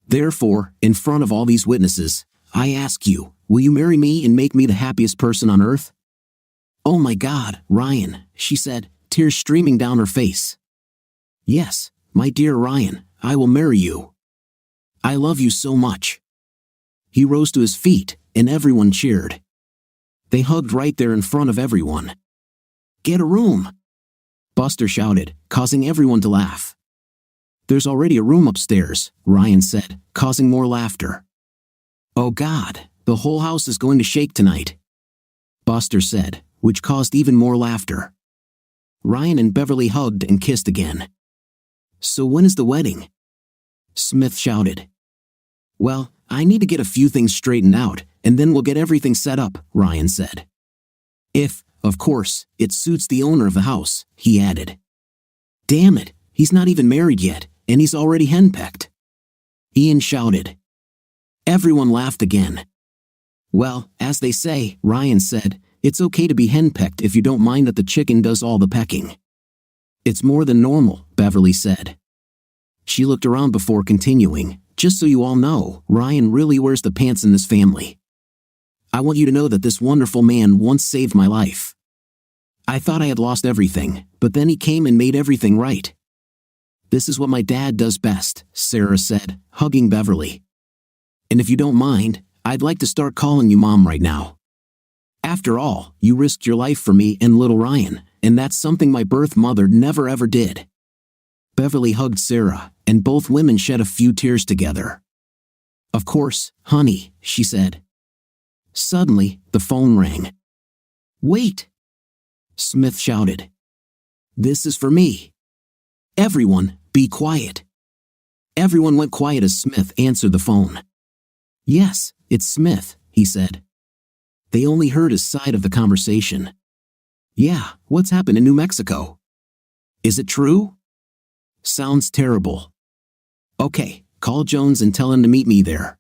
[SPEAKER 2] Therefore, in front of all these witnesses, I ask you, will you marry me and make me the happiest person on earth? Oh my God, Ryan, she said, tears streaming down her face. Yes, my dear Ryan, I will marry you. I love you so much. He rose to his feet, and everyone cheered. They hugged right there in front of everyone. Get a room! Buster shouted, causing everyone to laugh. There's already a room upstairs, Ryan said, causing more laughter. Oh God, the whole house is going to shake tonight, Buster said, which caused even more laughter. Ryan and Beverly hugged and kissed again. So when is the wedding? Smith shouted. Well, I need to get a few things straightened out, and then we'll get everything set up, Ryan said. If, of course, it suits the owner of the house, he added. Damn it, he's not even married yet, and he's already henpecked, Ian shouted. Everyone laughed again. Well, as they say, Ryan said, it's okay to be henpecked if you don't mind that the chicken does all the pecking. It's more than normal, Beverly said. She looked around before continuing, just so you all know, Ryan really wears the pants in this family. I want you to know that this wonderful man once saved my life. I thought I had lost everything, but then he came and made everything right. This is what my dad does best, Sarah said, hugging Beverly. And if you don't mind, I'd like to start calling you Mom right now. After all, you risked your life for me and little Ryan, and that's something my birth mother never ever did. Beverly hugged Sarah, and both women shed a few tears together. Of course, honey, she said. Suddenly, the phone rang. Wait! Smith shouted. This is for me. Everyone, be quiet. Everyone went quiet as Smith answered the phone. Yes, it's Smith, he said. They only heard his side of the conversation. Yeah, what's happened in New Mexico? Is it true? Sounds terrible. Okay, call Jones and tell him to meet me there.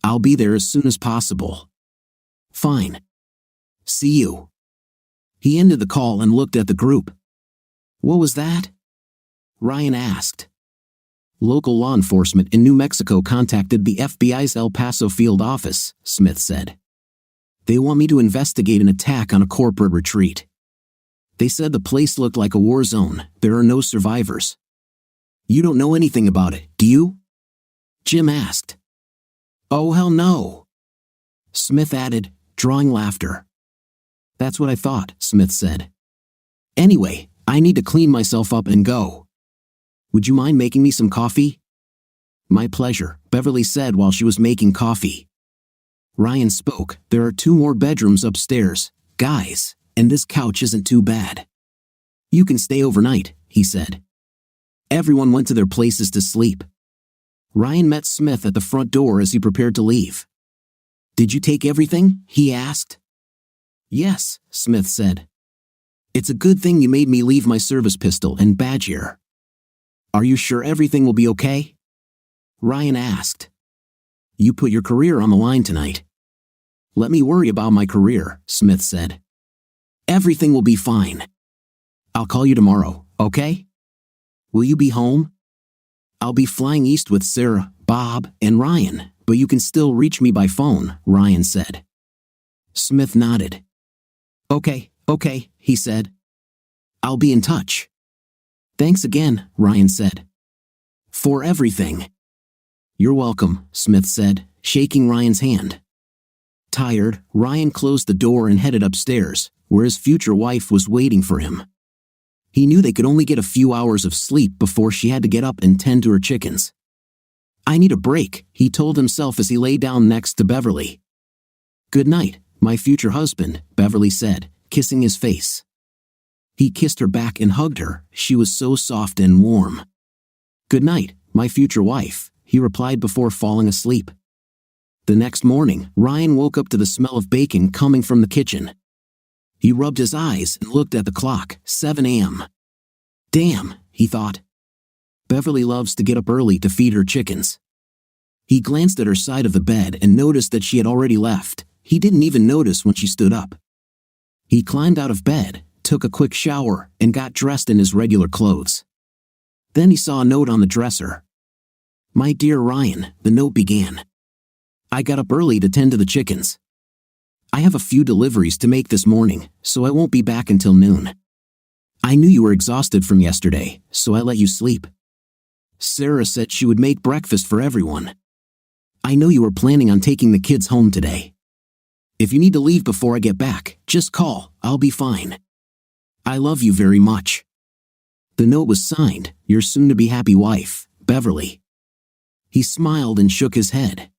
[SPEAKER 2] I'll be there as soon as possible. Fine. See you. He ended the call and looked at the group. What was that? Ryan asked. Local law enforcement in New Mexico contacted the FBI's El Paso field office, Smith said. They want me to investigate an attack on a corporate retreat. They said the place looked like a war zone. There are no survivors. You don't know anything about it, do you? Jim asked. Oh, hell no. Smith added, drawing laughter. That's what I thought, Smith said. Anyway, I need to clean myself up and go. Would you mind making me some coffee? My pleasure, Beverly said while she was making coffee. Ryan spoke. There are 2 more bedrooms upstairs, guys, and this couch isn't too bad. You can stay overnight, he said. Everyone went to their places to sleep. Ryan met Smith at the front door as he prepared to leave. Did you take everything? He asked. Yes, Smith said. It's a good thing you made me leave my service pistol and badge here. Are you sure everything will be okay? Ryan asked. You put your career on the line tonight. Let me worry about my career, Smith said. Everything will be fine. I'll call you tomorrow, okay? Will you be home? I'll be flying east with Sarah, Bob, and Ryan, but you can still reach me by phone, Ryan said. Smith nodded. Okay, he said. I'll be in touch. Thanks again, Ryan said. For everything. You're welcome, Smith said, shaking Ryan's hand. Tired, Ryan closed the door and headed upstairs, where his future wife was waiting for him. He knew they could only get a few hours of sleep before she had to get up and tend to her chickens. I need a break, he told himself as he lay down next to Beverly. Good night, my future husband, Beverly said, kissing his face. He kissed her back and hugged her. She was so soft and warm. Good night, my future wife, he replied before falling asleep. The next morning, Ryan woke up to the smell of bacon coming from the kitchen. He rubbed his eyes and looked at the clock, 7 a.m. Damn, he thought. Beverly loves to get up early to feed her chickens. He glanced at her side of the bed and noticed that she had already left. He didn't even notice when she stood up. He climbed out of bed, took a quick shower, and got dressed in his regular clothes. Then he saw a note on the dresser. My dear Ryan, the note began. I got up early to tend to the chickens. I have a few deliveries to make this morning, so I won't be back until noon. I knew you were exhausted from yesterday, so I let you sleep. Sarah said she would make breakfast for everyone. I know you were planning on taking the kids home today. If you need to leave before I get back, just call, I'll be fine. I love you very much. The note was signed, your soon-to-be-happy wife, Beverly. He smiled and shook his head.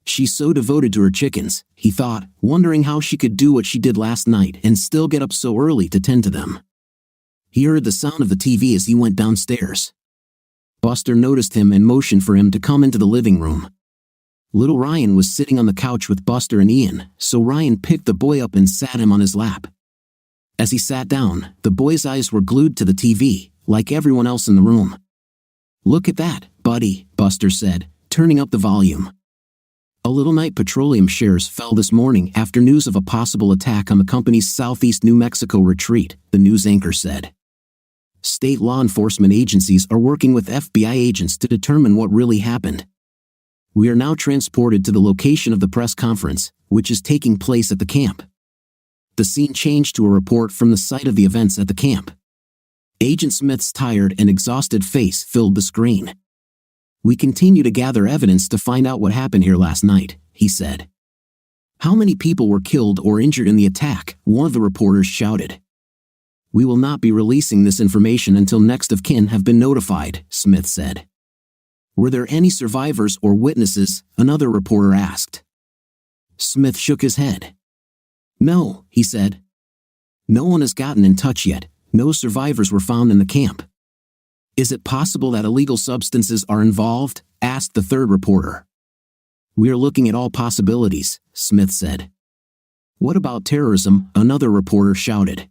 [SPEAKER 2] She's so devoted to her chickens, he thought, wondering how she could do what she did last night and still get up so early to tend to them. He heard the sound of the TV as he went downstairs. Buster noticed him and motioned for him to come into the living room. Little Ryan was sitting on the couch with Buster and Ian, so Ryan picked the boy up and sat him on his lap. As he sat down, the boy's eyes were glued to the TV, like everyone else in the room. Look at that, buddy, Buster said, turning up the volume. A Little Night Petroleum shares fell this morning after news of a possible attack on the company's southeast New Mexico retreat, the news anchor said. State law enforcement agencies are working with FBI agents to determine what really happened. We are now transported to the location of the press conference, which is taking place at the camp. The scene changed to a report from the site of the events at the camp. Agent Smith's tired and exhausted face filled the screen. We continue to gather evidence to find out what happened here last night, he said. How many people were killed or injured in the attack? One of the reporters shouted. We will not be releasing this information until next of kin have been notified, Smith said. Were there any survivors or witnesses? Another reporter asked. Smith shook his head. No, he said. No one has gotten in touch yet. No survivors were found in the camp. Is it possible that illegal substances are involved? Asked the third reporter. We are looking at all possibilities, Smith said. What about terrorism? Another reporter shouted.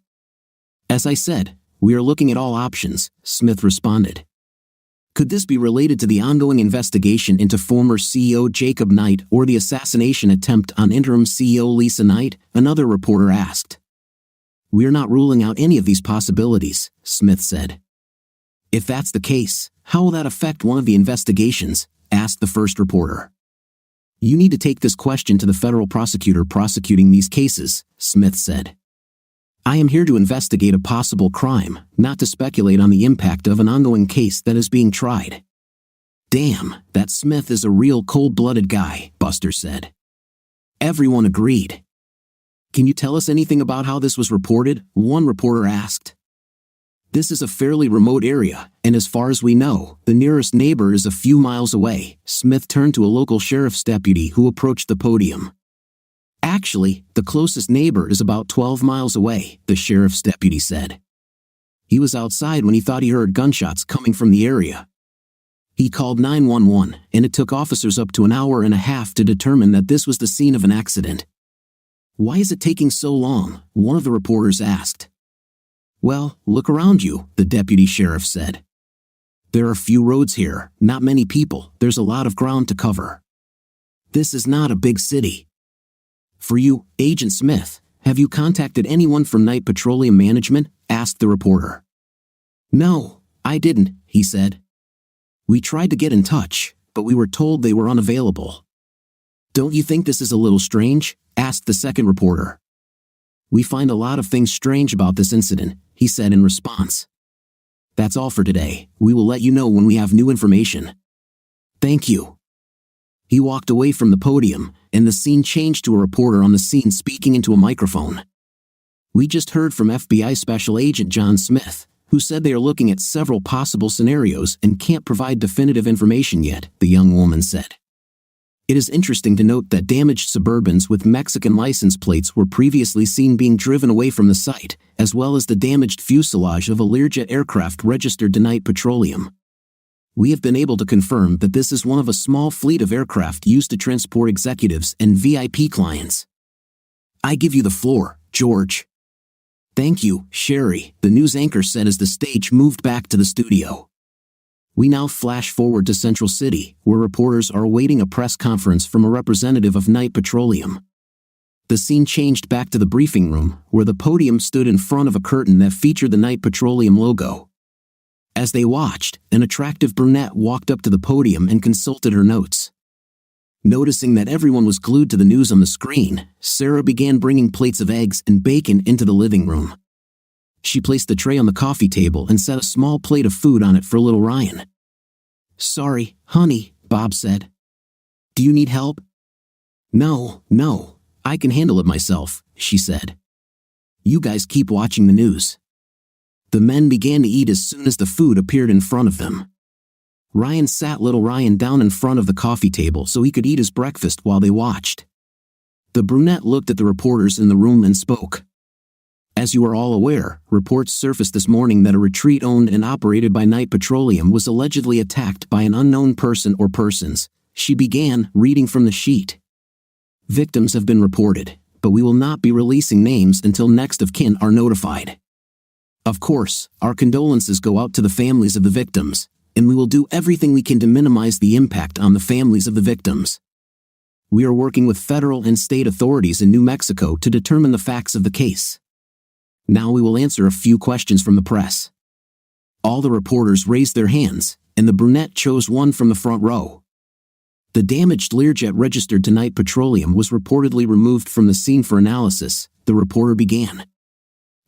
[SPEAKER 2] As I said, we are looking at all options, Smith responded. Could this be related to the ongoing investigation into former CEO Jacob Knight or the assassination attempt on interim CEO Lisa Knight? Another reporter asked. We are not ruling out any of these possibilities, Smith said. If that's the case, how will that affect one of the investigations? Asked the first reporter. You need to take this question to the federal prosecutor prosecuting these cases, Smith said. I am here to investigate a possible crime, not to speculate on the impact of an ongoing case that is being tried." "Damn, that Smith is a real cold-blooded guy," Buster said. Everyone agreed. "Can you tell us anything about how this was reported?" one reporter asked. "This is a fairly remote area, and as far as we know, the nearest neighbor is a few miles away." Smith turned to a local sheriff's deputy who approached the podium. "Actually, the closest neighbor is about 12 miles away," the sheriff's deputy said. "He was outside when he thought he heard gunshots coming from the area. He called 911, and it took officers up to an hour and a half to determine that this was the scene of an accident." "Why is it taking so long?" one of the reporters asked. "Well, look around you," the deputy sheriff said. "There are few roads here, not many people, there's a lot of ground to cover. This is not a big city." "For you, Agent Smith, have you contacted anyone from Night Petroleum Management?" asked the reporter. "No, I didn't," he said. "We tried to get in touch, but we were told they were unavailable." "Don't you think this is a little strange?" asked the second reporter. "We find a lot of things strange about this incident," he said in response. "That's all for today. We will let you know when we have new information." "Thank you." He walked away from the podium, and the scene changed to a reporter on the scene speaking into a microphone. "We just heard from FBI Special Agent John Smith, who said they are looking at several possible scenarios and can't provide definitive information yet," the young woman said. "It is interesting to note that damaged Suburbans with Mexican license plates were previously seen being driven away from the site, as well as the damaged fuselage of a Learjet aircraft registered to Night Petroleum. We have been able to confirm that this is one of a small fleet of aircraft used to transport executives and VIP clients." "I give you the floor, George." "Thank you, Sherry," the news anchor said as the stage moved back to the studio. We now flash forward to Central City, where reporters are awaiting a press conference from a representative of Night Petroleum. The scene changed back to the briefing room, where the podium stood in front of a curtain that featured the Night Petroleum logo. As they watched, an attractive brunette walked up to the podium and consulted her notes. Noticing that everyone was glued to the news on the screen, Sarah began bringing plates of eggs and bacon into the living room. She placed the tray on the coffee table and set a small plate of food on it for little Ryan. "Sorry, honey," Bob said. "Do you need help?" No, I can handle it myself," she said. "You guys keep watching the news." The men began to eat as soon as the food appeared in front of them. Ryan sat little Ryan down in front of the coffee table so he could eat his breakfast while they watched. The brunette looked at the reporters in the room and spoke. "As you are all aware, reports surfaced this morning that a retreat owned and operated by Night Petroleum was allegedly attacked by an unknown person or persons." She began, reading from the sheet. "Victims have been reported, but we will not be releasing names until next of kin are notified. Of course, our condolences go out to the families of the victims, and we will do everything we can to minimize the impact on the families of the victims. We are working with federal and state authorities in New Mexico to determine the facts of the case. Now we will answer a few questions from the press." All the reporters raised their hands, and the brunette chose one from the front row. "The damaged Learjet registered to Night Petroleum was reportedly removed from the scene for analysis," the reporter began.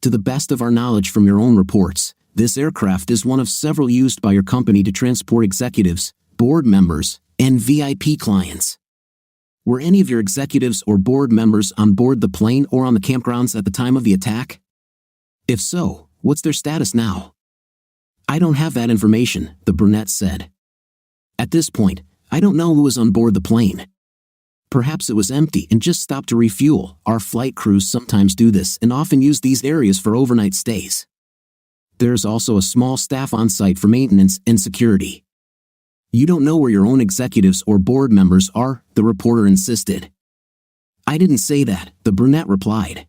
[SPEAKER 2] "To the best of our knowledge from your own reports, this aircraft is one of several used by your company to transport executives, board members, and VIP clients. Were any of your executives or board members on board the plane or on the campgrounds at the time of the attack? If so, what's their status now?" "I don't have that information," the brunette said. "At this point, I don't know who was on board the plane. Perhaps it was empty and just stopped to refuel. Our flight crews sometimes do this and often use these areas for overnight stays. There's also a small staff on site for maintenance and security." "You don't know where your own executives or board members are?" the reporter insisted. "I didn't say that," the brunette replied.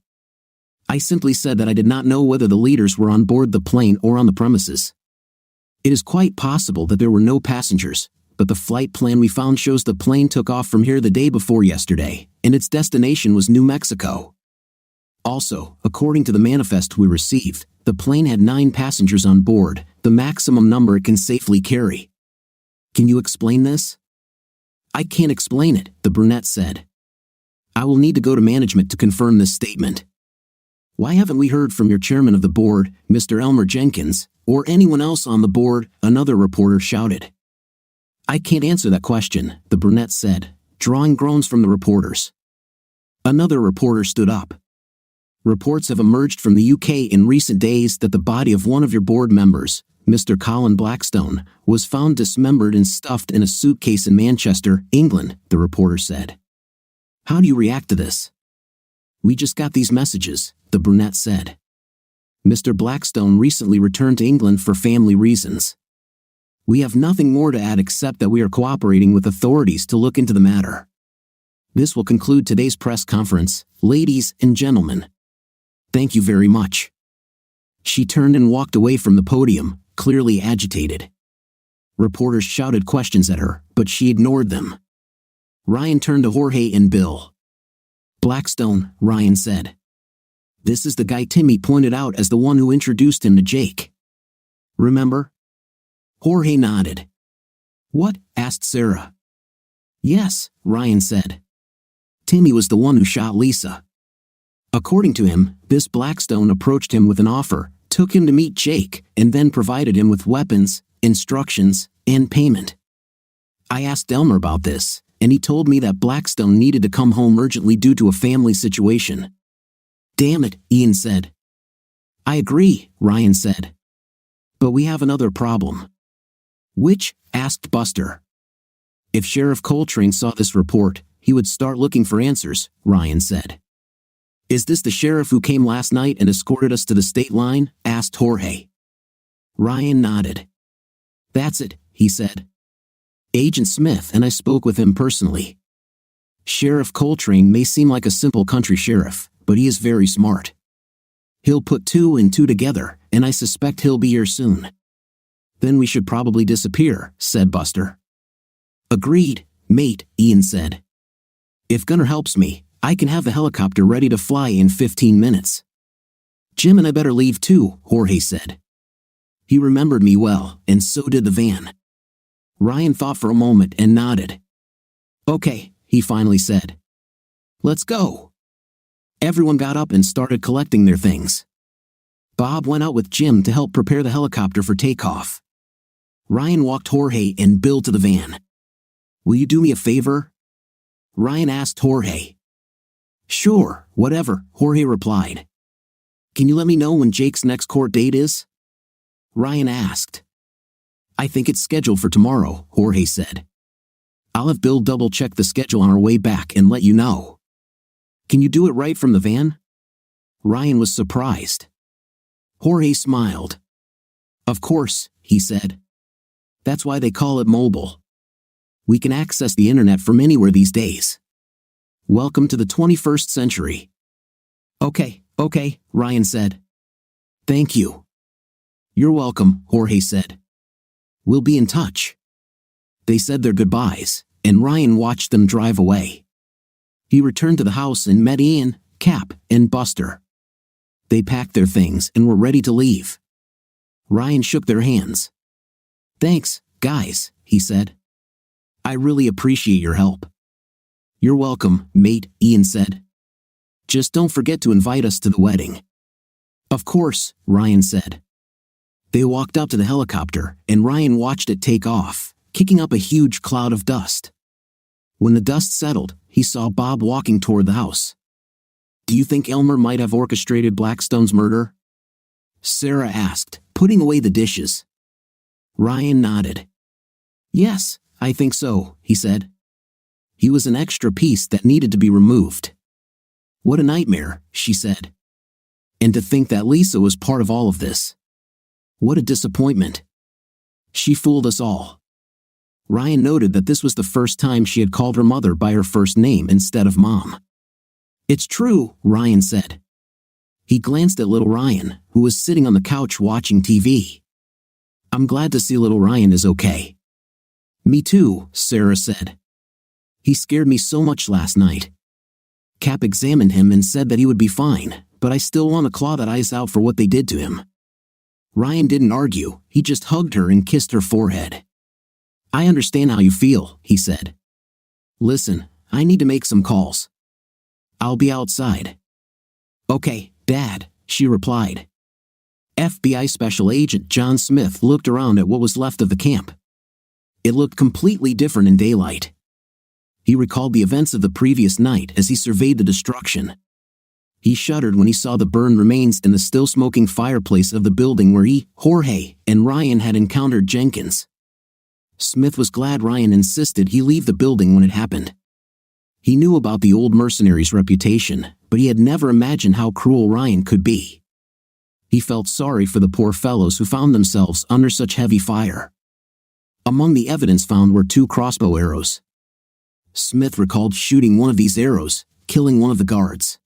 [SPEAKER 2] "I simply said that I did not know whether the leaders were on board the plane or on the premises. It is quite possible that there were no passengers, but the flight plan we found shows the plane took off from here the day before yesterday, and its destination was New Mexico. Also, according to the manifest we received, the plane had 9 passengers on board, the maximum number it can safely carry." "Can you explain this?" "I can't explain it," the brunette said. "I will need to go to management to confirm this statement." Why haven't we heard from your chairman of the board, Mr. Elmer Jenkins, or anyone else on the board? Another reporter shouted. I can't answer that question, the brunette said, drawing groans from the reporters. Another reporter stood up. Reports have emerged from the UK in recent days that the body of one of your board members, Mr. Colin Blackstone, was found dismembered and stuffed in a suitcase in Manchester, England, the reporter said. How do you react to this? We just got these messages, the brunette said. Mr. Blackstone recently returned to England for family reasons. We have nothing more to add except that we are cooperating with authorities to look into the matter. This will conclude today's press conference, ladies and gentlemen. Thank you very much. She turned and walked away from the podium, clearly agitated. Reporters shouted questions at her, but she ignored them. Ryan turned to Jorge and Bill. Blackstone, Ryan said. This is the guy Timmy pointed out as the one who introduced him to Jake. Remember? Jorge nodded. What? Asked Sarah. Yes, Ryan said. Timmy was the one who shot Lisa. According to him, this Blackstone approached him with an offer, took him to meet Jake, and then provided him with weapons, instructions, and payment. I asked Elmer about this, and he told me that Blackstone needed to come home urgently due to a family situation. Damn it, Ian said. I agree, Ryan said. But we have another problem. Which? Asked Buster. If Sheriff Coltrane saw this report, he would start looking for answers, Ryan said. Is this the sheriff who came last night and escorted us to the state line? Asked Jorge. Ryan nodded. That's it, he said. Agent Smith and I spoke with him personally. Sheriff Coltrane may seem like a simple country sheriff, but he is very smart. He'll put 2 and 2 together, and I suspect he'll be here soon. Then we should probably disappear, said Buster. Agreed, mate, Ian said. If Gunner helps me, I can have the helicopter ready to fly in 15 minutes. Jim and I better leave too, Jorge said. He remembered me well, and so did the van. Ryan thought for a moment and nodded. Okay, he finally said. Let's go. Everyone got up and started collecting their things. Bob went out with Jim to help prepare the helicopter for takeoff. Ryan walked Jorge and Bill to the van. Will you do me a favor? Ryan asked Jorge. Sure, whatever, Jorge replied. Can you let me know when Jake's next court date is? Ryan asked. I think it's scheduled for tomorrow, Jorge said. I'll have Bill double-check the schedule on our way back and let you know. Can you do it right from the van? Ryan was surprised. Jorge smiled. Of course, he said. That's why they call it mobile. We can access the internet from anywhere these days. Welcome to the 21st century. Okay, Ryan said. Thank you. You're welcome, Jorge said. We'll be in touch. They said their goodbyes, and Ryan watched them drive away. He returned to the house and met Ian, Cap, and Buster. They packed their things and were ready to leave. Ryan shook their hands. Thanks, guys, he said. I really appreciate your help. You're welcome, mate, Ian said. Just don't forget to invite us to the wedding. Of course, Ryan said. They walked up to the helicopter, and Ryan watched it take off, kicking up a huge cloud of dust. When the dust settled, he saw Bob walking toward the house. Do you think Elmer might have orchestrated Blackstone's murder? Sarah asked, putting away the dishes. Ryan nodded. Yes, I think so, he said. He was an extra piece that needed to be removed. What a nightmare, she said. And to think that Lisa was part of all of this. What a disappointment. She fooled us all. Ryan noted that this was the first time she had called her mother by her first name instead of Mom. It's true, Ryan said. He glanced at little Ryan, who was sitting on the couch watching TV. I'm glad to see little Ryan is okay. Me too, Sarah said. He scared me so much last night. Cap examined him and said that he would be fine, but I still want to claw that eyes out for what they did to him. Ryan didn't argue, he just hugged her and kissed her forehead. I understand how you feel, he said. Listen, I need to make some calls. I'll be outside. Okay, "Dad," she replied. FBI Special Agent John Smith looked around at what was left of the camp. It looked completely different in daylight. He recalled the events of the previous night as he surveyed the destruction. He shuddered when he saw the burned remains in the still-smoking fireplace of the building where he, Jorge, and Ryan had encountered Jenkins. Smith was glad Ryan insisted he leave the building when it happened. He knew about the old mercenary's reputation, but he had never imagined how cruel Ryan could be. He felt sorry for the poor fellows who found themselves under such heavy fire. Among the evidence found were 2 crossbow arrows. Smith recalled shooting one of these arrows, killing one of the guards.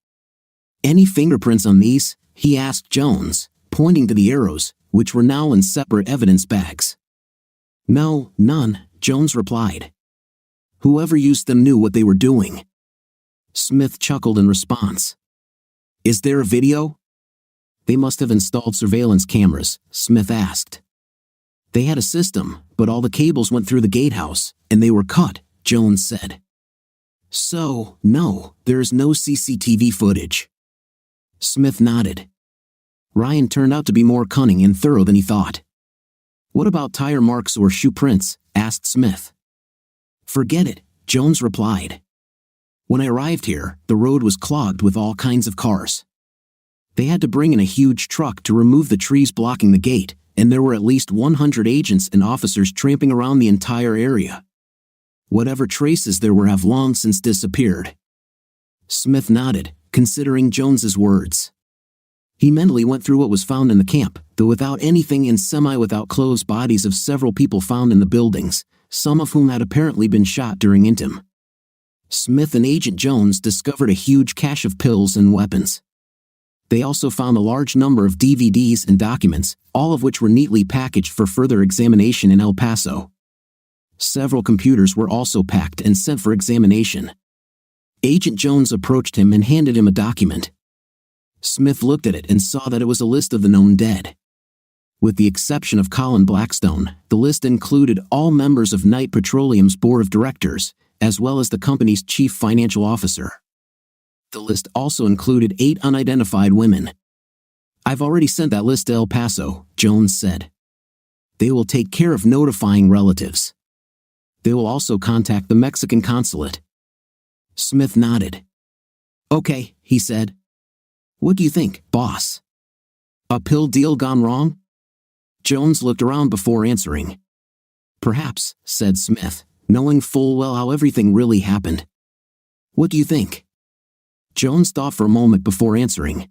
[SPEAKER 2] "Any fingerprints on these?" he asked Jones, pointing to the arrows, which were now in separate evidence bags. "No, none," Jones replied. "Whoever used them knew what they were doing." Smith chuckled in response. "Is there a video?" "They must have installed surveillance cameras," Smith asked. "They had a system, but all the cables went through the gatehouse, and they were cut," Jones said. "So, no, there is no CCTV footage." Smith nodded. Ryan turned out to be more cunning and thorough than he thought. "What about tire marks or shoe prints?" asked Smith. "Forget it," Jones replied. "When I arrived here, the road was clogged with all kinds of cars. They had to bring in a huge truck to remove the trees blocking the gate, and there were at least 100 agents and officers tramping around the entire area. Whatever traces there were have long since disappeared." Smith nodded, considering Jones's words. He mentally went through what was found in the camp, though without anything and without clothes bodies of several people found in the buildings, some of whom had apparently been shot during intim. Smith and Agent Jones discovered a huge cache of pills and weapons. They also found a large number of DVDs and documents, all of which were neatly packaged for further examination in El Paso. Several computers were also packed and sent for examination. Agent Jones approached him and handed him a document. Smith looked at it and saw that it was a list of the known dead. With the exception of Colin Blackstone, the list included all members of Knight Petroleum's board of directors, as well as the company's chief financial officer. The list also included 8 unidentified women. "I've already sent that list to El Paso," Jones said. "They will take care of notifying relatives. They will also contact the Mexican consulate." Smith nodded. "Okay," he said. "What do you think, boss? A pill deal gone wrong?" Jones looked around before answering. "Perhaps," said Smith, knowing full well how everything really happened. "What do you think?" Jones thought for a moment before answering.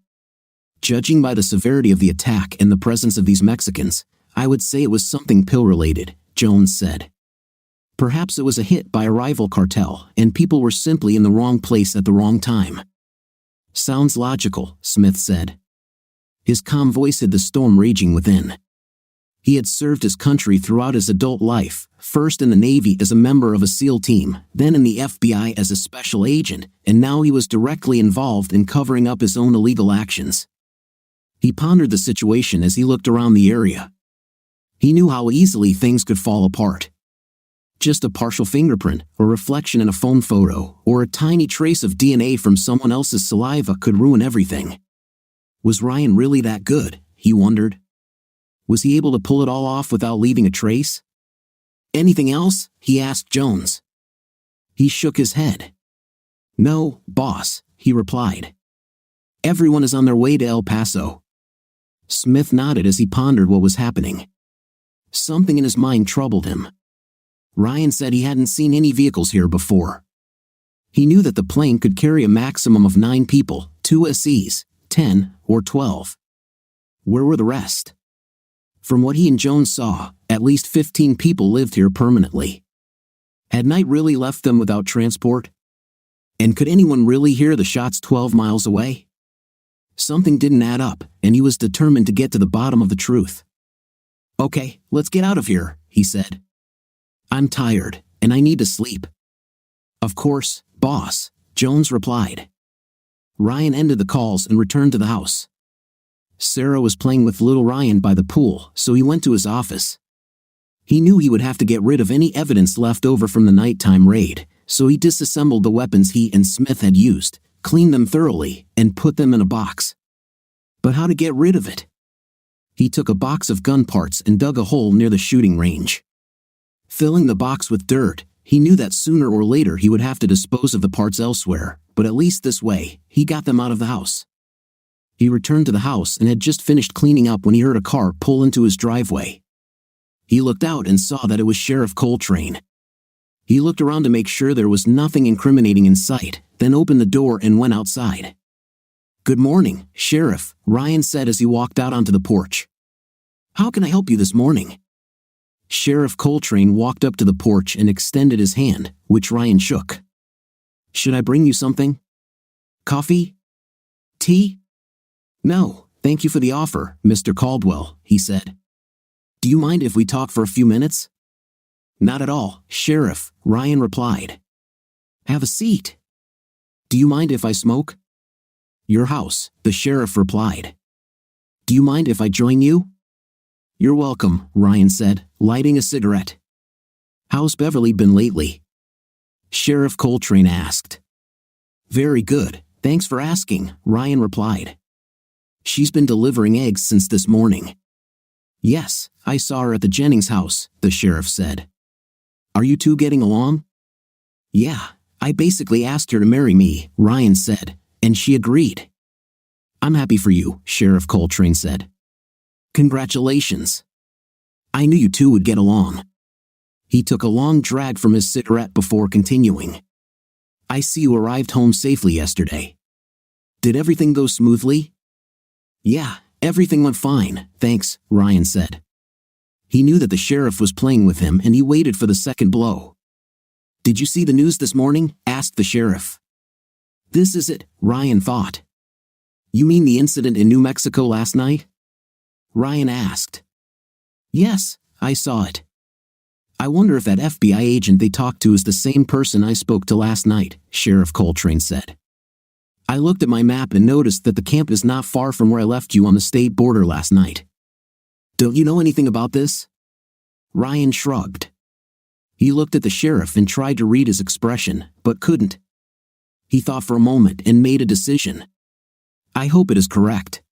[SPEAKER 2] "Judging by the severity of the attack and the presence of these Mexicans, I would say it was something pill-related," Jones said. "Perhaps it was a hit by a rival cartel, and people were simply in the wrong place at the wrong time." "Sounds logical," Smith said. His calm voice hid the storm raging within. He had served his country throughout his adult life, first in the Navy as a member of a SEAL team, then in the FBI as a special agent, and now he was directly involved in covering up his own illegal actions. He pondered the situation as he looked around the area. He knew how easily things could fall apart. Just a partial fingerprint, or reflection in a phone photo, or a tiny trace of DNA from someone else's saliva could ruin everything. Was Ryan really that good, he wondered? Was he able to pull it all off without leaving a trace? "Anything else?" he asked Jones. He shook his head. "No, boss," he replied. "Everyone is on their way to El Paso." Smith nodded as he pondered what was happening. Something in his mind troubled him. Ryan said he hadn't seen any vehicles here before. He knew that the plane could carry a maximum of 9 people, 2 SEs, 10, or 12. Where were the rest? From what he and Jones saw, at least 15 people lived here permanently. Had Knight really left them without transport? And could anyone really hear the shots 12 miles away? Something didn't add up, and he was determined to get to the bottom of the truth. "Okay, let's get out of here," he said. "I'm tired, and I need to sleep." "Of course, boss," Jones replied. Ryan ended the calls and returned to the house. Sarah was playing with little Ryan by the pool, so he went to his office. He knew he would have to get rid of any evidence left over from the nighttime raid, so he disassembled the weapons he and Smith had used, cleaned them thoroughly, and put them in a box. But how to get rid of it? He took a box of gun parts and dug a hole near the shooting range. Filling the box with dirt, he knew that sooner or later he would have to dispose of the parts elsewhere, but at least this way, he got them out of the house. He returned to the house and had just finished cleaning up when he heard a car pull into his driveway. He looked out and saw that it was Sheriff Coltrane. He looked around to make sure there was nothing incriminating in sight, then opened the door and went outside. "Good morning, Sheriff," Ryan said as he walked out onto the porch. "How can I help you this morning?" Sheriff Coltrane walked up to the porch and extended his hand, which Ryan shook. "Should I bring you something? Coffee? Tea?" "No, thank you for the offer, Mr. Caldwell," he said. "Do you mind if we talk for a few minutes?" "Not at all, Sheriff," Ryan replied. "Have a seat." "Do you mind if I smoke?" "Your house," the sheriff replied. "Do you mind if I join you?" "You're welcome," Ryan said, lighting a cigarette. "How's Beverly been lately?" Sheriff Coltrane asked. "Very good, thanks for asking," Ryan replied. "She's been delivering eggs since this morning." "Yes, I saw her at the Jennings house," the sheriff said. "Are you two getting along?" "Yeah, I basically asked her to marry me," Ryan said, "and she agreed." "I'm happy for you," Sheriff Coltrane said. "Congratulations. I knew you two would get along." He took a long drag from his cigarette before continuing. "I see you arrived home safely yesterday. Did everything go smoothly?" "Yeah, everything went fine, thanks," Ryan said. He knew that the sheriff was playing with him and he waited for the second blow. "Did you see the news this morning?" asked the sheriff. "This is it," Ryan thought. "You mean the incident in New Mexico last night?" Ryan asked. "Yes, I saw it. I wonder if that FBI agent they talked to is the same person I spoke to last night," Sheriff Coltrane said. "I looked at my map and noticed that the camp is not far from where I left you on the state border last night. Don't you know anything about this?" Ryan shrugged. He looked at the sheriff and tried to read his expression, but couldn't. He thought for a moment and made a decision. "I hope it is correct.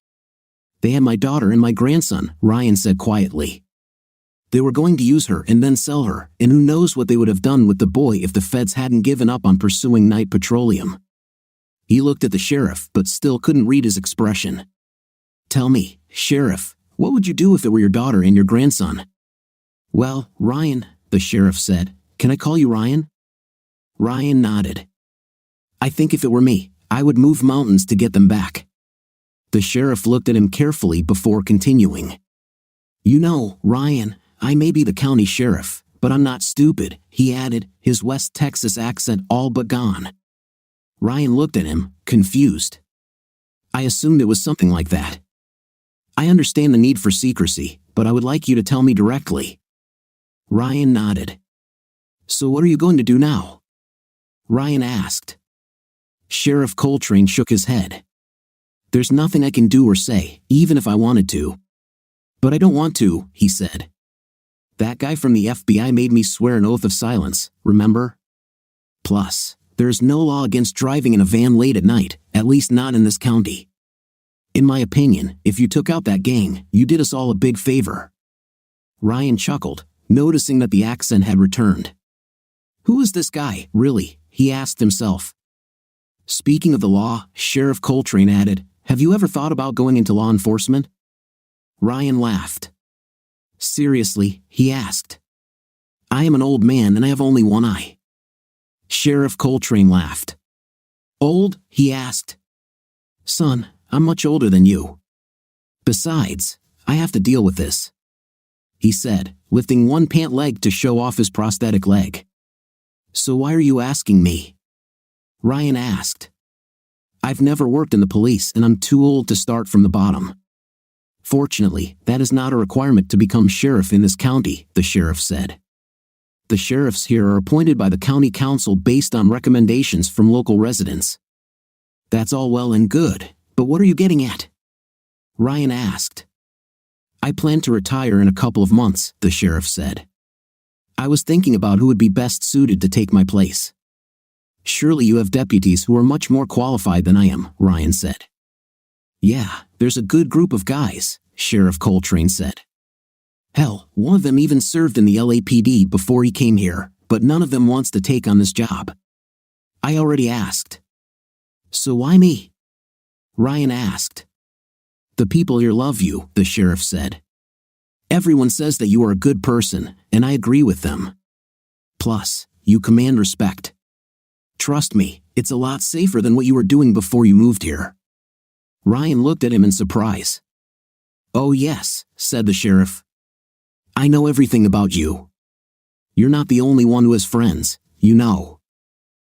[SPEAKER 2] They had my daughter and my grandson," Ryan said quietly. "They were going to use her and then sell her, and who knows what they would have done with the boy if the feds hadn't given up on pursuing night petroleum." He looked at the sheriff but still couldn't read his expression. "Tell me, Sheriff, what would you do if it were your daughter and your grandson?" "Well, Ryan," the sheriff said. "Can I call you Ryan?" Ryan nodded. "I think if it were me, I would move mountains to get them back." The sheriff looked at him carefully before continuing. "You know, Ryan, I may be the county sheriff, but I'm not stupid," he added, his West Texas accent all but gone. Ryan looked at him, confused. "I assumed it was something like that. I understand the need for secrecy, but I would like you to tell me directly." Ryan nodded. "So what are you going to do now?" Ryan asked. Sheriff Coltrane shook his head. "There's nothing I can do or say, even if I wanted to." "But I don't want to," he said. "That guy from the FBI made me swear an oath of silence, remember? Plus, there is no law against driving in a van late at night, at least not in this county. In my opinion, if you took out that gang, you did us all a big favor." Ryan chuckled, noticing that the accent had returned. "Who is this guy, really?" he asked himself. "Speaking of the law," Sheriff Coltrane added, "have you ever thought about going into law enforcement?" Ryan laughed. "Seriously?" he asked. "I am an old man and I have only one eye." Sheriff Coltrane laughed. "Old?" he asked. "Son, I'm much older than you. Besides, I have to deal with this," he said, lifting one pant leg to show off his prosthetic leg. "So why are you asking me?" Ryan asked. "I've never worked in the police and I'm too old to start from the bottom. Fortunately, that is not a requirement to become sheriff in this county," the sheriff said. "The sheriffs here are appointed by the county council based on recommendations from local residents." "That's all well and good, but what are you getting at?" Ryan asked. "I plan to retire in a couple of months," the sheriff said. "I was thinking about who would be best suited to take my place." "Surely you have deputies who are much more qualified than I am," Ryan said. Yeah, there's a good group of guys, Sheriff Coltrane said. Hell, one of them even served in the LAPD before he came here, but none of them wants to take on this job. I already asked. So why me? Ryan asked. The people here love you, the sheriff said. Everyone says that you are a good person, and I agree with them. Plus, you command respect. Trust me, it's a lot safer than what you were doing before you moved here. Ryan looked at him in surprise. Oh yes, said the sheriff. I know everything about you. You're not the only one who has friends, you know.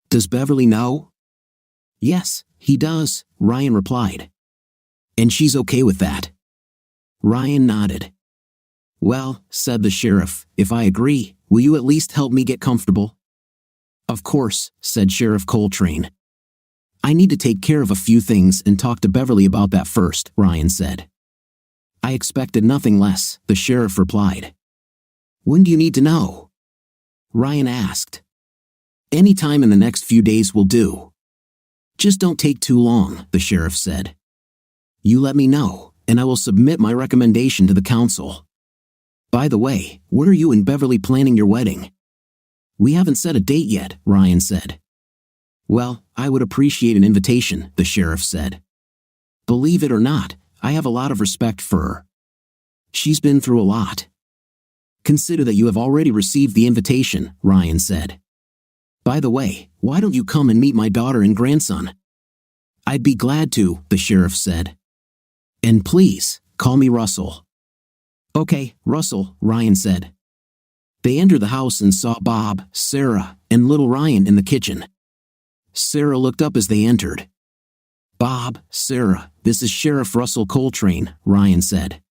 [SPEAKER 2] Does Beverly know? Yes, he does, Ryan replied. And she's okay with that? Ryan nodded. Well, said the sheriff, if I agree, will you at least help me get comfortable? Of course, said Sheriff Coltrane. I need to take care of a few things and talk to Beverly about that first, Ryan said. I expected nothing less, the sheriff replied. When do you need to know? Ryan asked. Any time in the next few days will do. Just don't take too long, the sheriff said. You let me know, and I will submit my recommendation to the council. By the way, where are you and Beverly planning your wedding? We haven't set a date yet, Ryan said. Well, I would appreciate an invitation, the sheriff said. Believe it or not, I have a lot of respect for her. She's been through a lot. Consider that you have already received the invitation, Ryan said. By the way, why don't you come and meet my daughter and grandson? I'd be glad to, the sheriff said. And please, call me Russell. Okay, Russell, Ryan said. They entered the house and saw Bob, Sarah, and little Ryan in the kitchen. Sarah looked up as they entered. Bob, Sarah, this is Sheriff Russell Coltrane, Ryan said.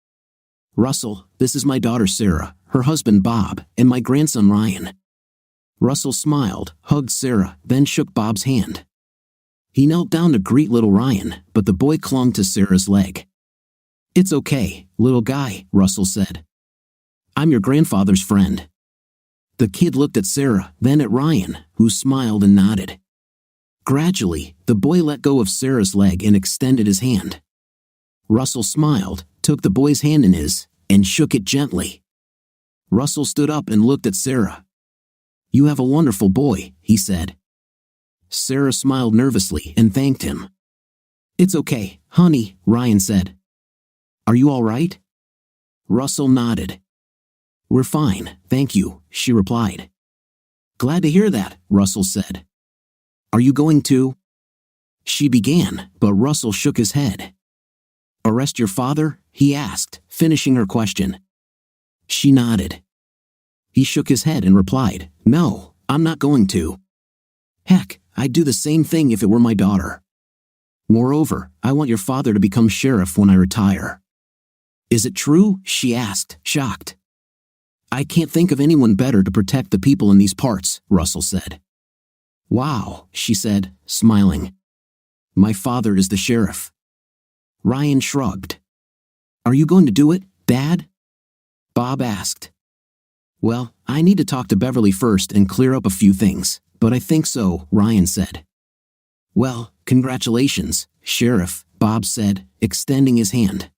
[SPEAKER 2] Russell, this is my daughter Sarah, her husband Bob, and my grandson Ryan. Russell smiled, hugged Sarah, then shook Bob's hand. He knelt down to greet little Ryan, but the boy clung to Sarah's leg. It's okay, little guy, Russell said. I'm your grandfather's friend. The kid looked at Sarah, then at Ryan, who smiled and nodded. Gradually, the boy let go of Sarah's leg and extended his hand. Russell smiled, took the boy's hand in his, and shook it gently. Russell stood up and looked at Sarah. You have a wonderful boy, he said. Sarah smiled nervously and thanked him. It's okay, honey, Ryan said. Are you all right? Russell nodded. We're fine, thank you, she replied. Glad to hear that, Russell said. Are you going to? She began, but Russell shook his head. Arrest your father? He asked, finishing her question. She nodded. He shook his head and replied, No, I'm not going to. Heck, I'd do the same thing if it were my daughter. Moreover, I want your father to become sheriff when I retire. Is it true? She asked, shocked. I can't think of anyone better to protect the people in these parts, Russell said. Wow, she said, smiling. My father is the sheriff. Ryan shrugged. Are you going to do it, Dad? Bob asked. Well, I need to talk to Beverly first and clear up a few things, but I think so, Ryan said. Well, congratulations, Sheriff, Bob said, extending his hand.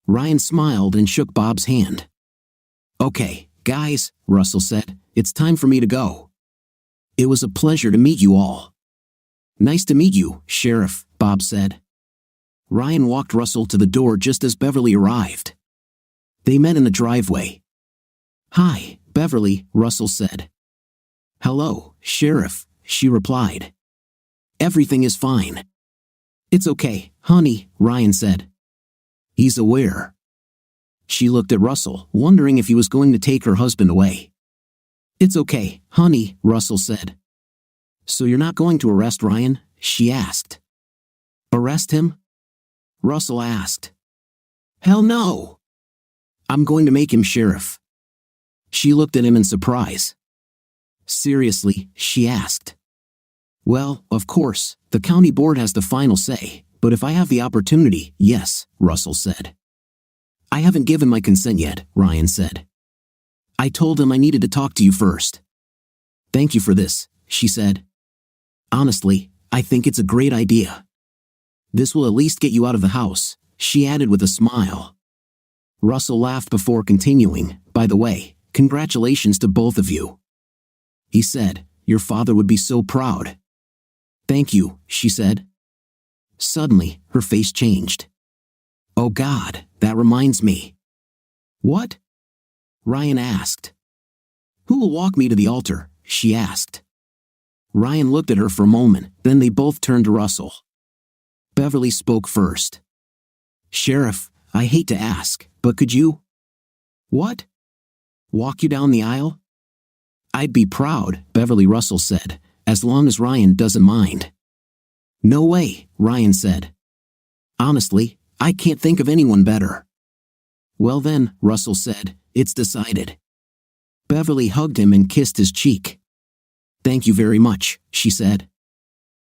[SPEAKER 2] Ryan smiled and shook Bob's hand. Okay, guys, Russell said, it's time for me to go. It was a pleasure to meet you all. Nice to meet you, Sheriff, Bob said. Ryan walked Russell to the door just as Beverly arrived. They met in the driveway. Hi, Beverly, Russell said. Hello, Sheriff, she replied. Everything is fine. It's okay, honey, Ryan said. He's aware. She looked at Russell, wondering if he was going to take her husband away. It's okay, honey, Russell said. So you're not going to arrest Ryan? She asked. Arrest him? Russell asked. Hell no. I'm going to make him sheriff. She looked at him in surprise. Seriously, she asked. Well, of course, the county board has the final say, but if I have the opportunity, yes, Russell said. I haven't given my consent yet, Ryan said. I told him I needed to talk to you first. Thank you for this, she said. Honestly, I think it's a great idea. This will at least get you out of the house, she added with a smile. Russell laughed before continuing, by the way, congratulations to both of you. He said, your father would be so proud. Thank you, she said. Suddenly, her face changed. Oh God, that reminds me. What? Ryan asked. Who will walk me to the altar? She asked. Ryan looked at her for a moment, then they both turned to Russell. Beverly spoke first. Sheriff, I hate to ask, but could you? What? Walk you down the aisle? I'd be proud, Beverly Russell said, as long as Ryan doesn't mind. No way, Ryan said. Honestly, I can't think of anyone better. Well then, Russell said, it's decided. Beverly hugged him and kissed his cheek. Thank you very much, she said.